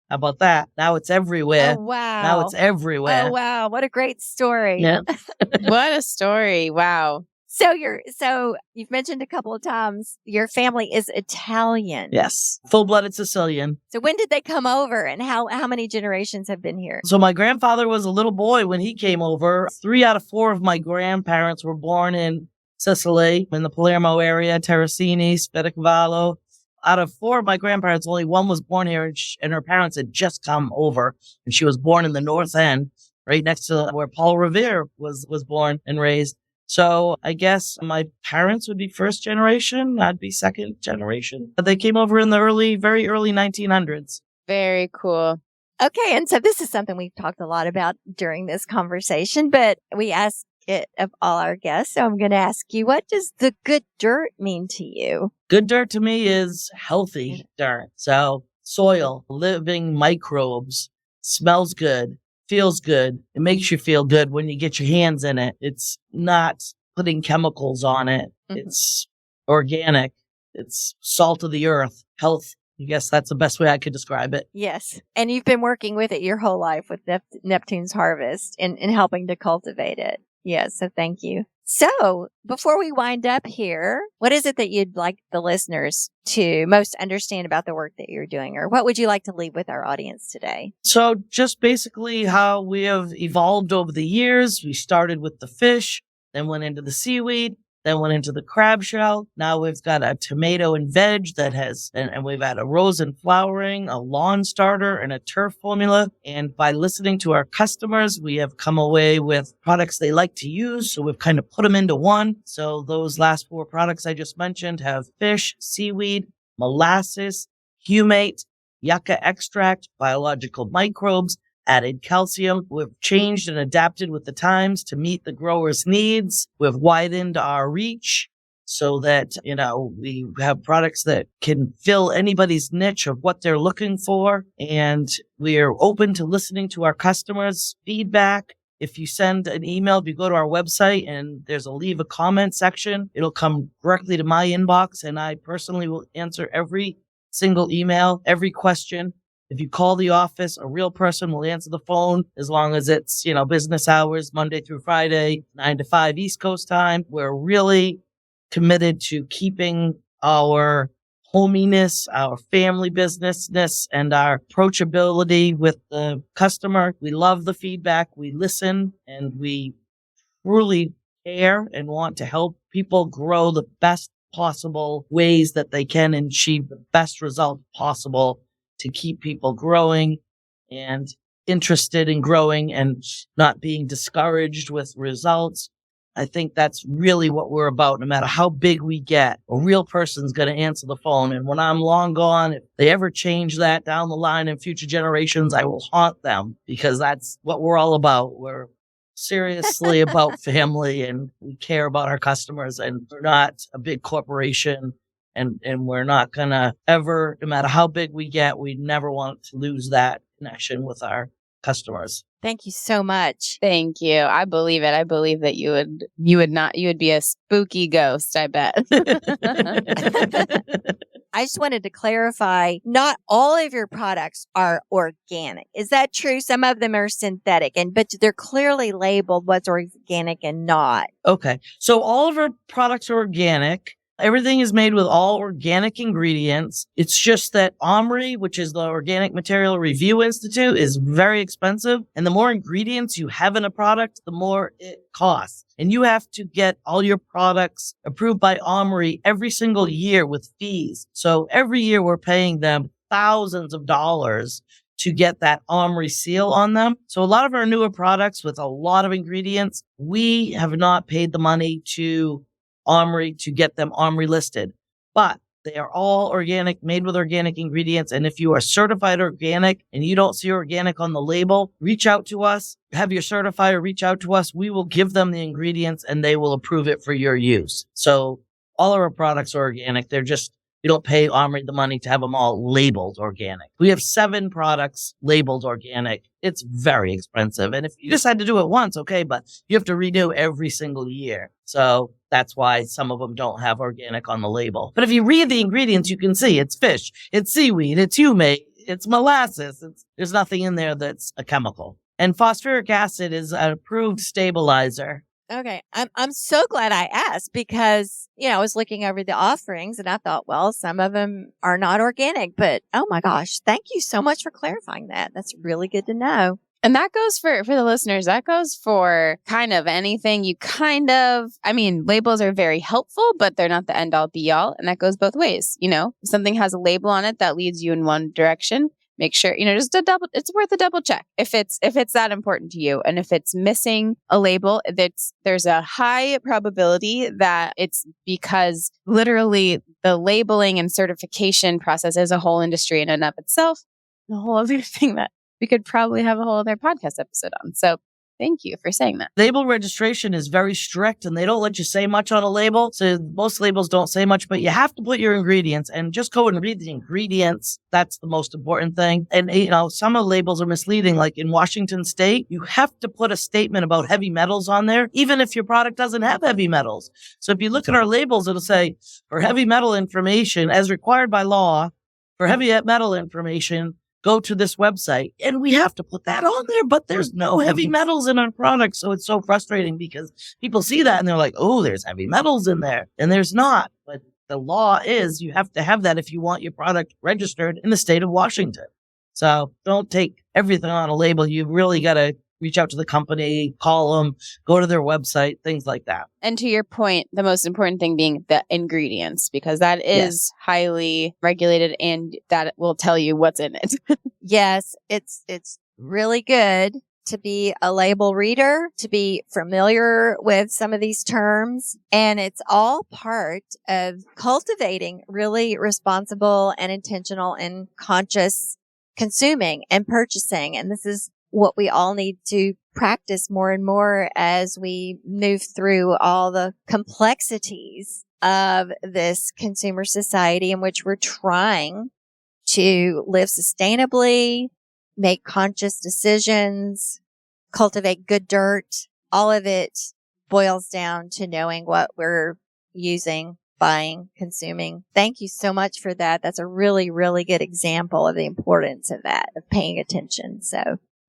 How about that? Now it's everywhere. Oh, wow. Now it's everywhere. Oh, wow. What a great story. Yeah. What a story. Wow. So you've mentioned a couple of times your family is Italian. Yes. Full-blooded Sicilian. So when did they come over, and how many generations have been here? So my grandfather was a little boy when he came over. 3 out of 4 of my grandparents were born in Sicily, in the Palermo area, Terracini, Spedicavalo. Out of 4 of my grandparents, only one was born here, and her parents had just come over. And she was born in the North End, right next to where Paul Revere was born and raised. So I guess my parents would be first generation. I'd be second generation. But they came over in the very early 1900s. Very cool. Okay, and so this is something we've talked a lot about during this conversation, but we ask it of all our guests. So I'm going to ask you, what does the good dirt mean to you? Good dirt to me is healthy dirt. So soil, living microbes, smells good, feels good. It makes you feel good when you get your hands in it. It's not putting chemicals on it. Mhm. It's organic. It's salt of the earth, health. I guess that's the best way I could describe it. Yes. And you've been working with it your whole life with Neptune's Harvest and helping to cultivate it. Yes. So thank you. So before we wind up here, what is it that you'd like the listeners to most understand about the work that you're doing? Or what would you like to leave with our audience today? So just basically how we have evolved over the years. We started with the fish, then went into the seaweed, then went into the crab shell. Now we've got a tomato and veg that has, and we've had a rose and flowering, a lawn starter, and a turf formula. And by listening to our customers, we have come away with products they like to use. So we've kind of put them into one. So those last 4 products I just mentioned have fish, seaweed, molasses, humate, yucca extract, biological microbes, added calcium. We've changed and adapted with the times to meet the growers' needs. We've widened our reach so that, we have products that can fill anybody's niche of what they're looking for. And we are open to listening to our customers' feedback. If you send an email, if you go to our website and there's a leave a comment section, it'll come directly to my inbox, and I personally will answer every single email, every question. If you call the office, a real person will answer the phone as long as it's, business hours, Monday through Friday, 9 to 5 East Coast time. We're really committed to keeping our hominess, our family businessness, and our approachability with the customer. We love the feedback. We listen, and we truly care and want to help people grow the best possible ways that they can and achieve the best result possible to keep people growing and interested in growing and not being discouraged with results. I think that's really what we're about. No matter how big we get, a real person's going to answer the phone. And when I'm long gone, if they ever change that down the line in future generations, I will haunt them, because that's what we're all about. We're seriously about family, and we care about our customers, and we're not a big corporation. And we're not going to ever, no matter how big we get, we never want to lose that connection with our customers. Thank you so much. Thank you. I believe it. I believe that you would be a spooky ghost, I bet. I just wanted to clarify, not all of your products are organic. Is that true? Some of them are synthetic, but they're clearly labeled what's organic and not. Okay. So all of our products are organic. Everything is made with all organic ingredients. It's just that OMRI, which is the Organic Material Review Institute, is very expensive. And the more ingredients you have in a product, the more it costs. And you have to get all your products approved by OMRI every single year with fees. So every year we're paying them thousands of dollars to get that OMRI seal on them. So a lot of our newer products with a lot of ingredients, we have not paid the money to OMRI to get them OMRI listed, but they are all organic, made with organic ingredients. And if you are certified organic and you don't see organic on the label, reach out to us, have your certifier reach out to us. We will give them the ingredients and they will approve it for your use. So all of our products are organic. They're just, you don't pay OMRI the money to have them all labeled organic. We have 7 products labeled organic. It's very expensive. And if you just had to do it once, okay, but you have to renew every single year. So that's why some of them don't have organic on the label. But if you read the ingredients, you can see it's fish, it's seaweed, it's humate, it's molasses. There's nothing in there that's a chemical. And phosphoric acid is an approved stabilizer. Okay. I'm so glad I asked because, I was looking over the offerings and I thought, well, some of them are not organic, but oh my gosh, thank you so much for clarifying that. That's really good to know. And that goes for the listeners, that goes for kind of anything labels are very helpful, but they're not the end all be all. And that goes both ways. If something has a label on it that leads you in one direction, make sure, it's worth a double check if it's that important to you. And if it's missing a label, there's a high probability that it's because literally the labeling and certification process is a whole industry in and of itself. A whole other thing that we could probably have a whole other podcast episode on. So thank you for saying that. Label registration is very strict and they don't let you say much on a label. So most labels don't say much, but you have to put your ingredients and just go and read the ingredients. That's the most important thing. And, some of the labels are misleading. Like in Washington State, you have to put a statement about heavy metals on there, even if your product doesn't have heavy metals. So if you look at our labels, it'll say for heavy metal information as required by law, for heavy metal information, go to this website. And we have to put that on there, but there's no heavy metals in our product. So it's so frustrating because people see that and they're like, oh, there's heavy metals in there. And there's not. But the law is you have to have that if you want your product registered in the state of Washington. So don't take everything on a label. You really got to reach out to the company, call them, go to their website, things like that. And to your point, the most important thing being the ingredients, because that is highly regulated and that will tell you what's in it. Yes, it's really good to be a label reader, to be familiar with some of these terms. And it's all part of cultivating really responsible and intentional and conscious consuming and purchasing. And this is what we all need to practice more and more as we move through all the complexities of this consumer society in which we're trying to live sustainably, make conscious decisions, cultivate good dirt. All of it boils down to knowing what we're using, buying, consuming. Thank you so much for that. That's a really, really good example of the importance of that, of paying attention.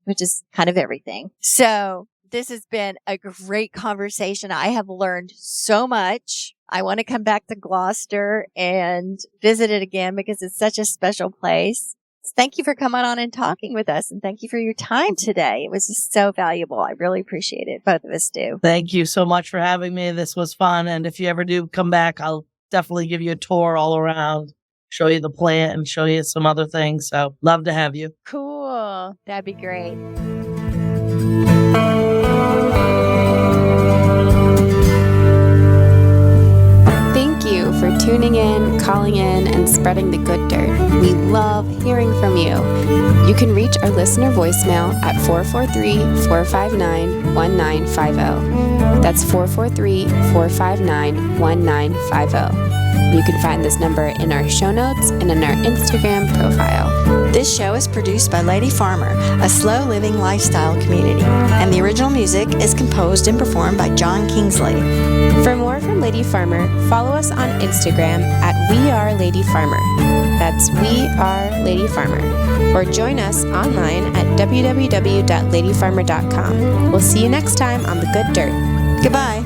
Which is kind of everything. So this has been a great conversation. I have learned so much. I want to come back to Gloucester and visit it again because it's such a special place. Thank you for coming on and talking with us. And thank you for your time today. It was just so valuable. I really appreciate it. Both of us do. Thank you so much for having me. This was fun. And if you ever do come back, I'll definitely give you a tour all around, show you the plant and show you some other things. So love to have you. Cool. That'd be great. Thank you for tuning in, calling in, and spreading the good dirt. We love hearing from you. You can reach our listener voicemail at 443-459-1950. That's 443-459-1950. You can find this number in our show notes and in our Instagram profile. This show is produced by Lady Farmer, a slow living lifestyle community, and the original music is composed and performed by John Kingsley. For more from Lady Farmer, follow us on Instagram at We Are Lady Farmer. That's We Are Lady Farmer. Or join us online at www.ladyfarmer.com. We'll see you next time on The Good Dirt. Goodbye.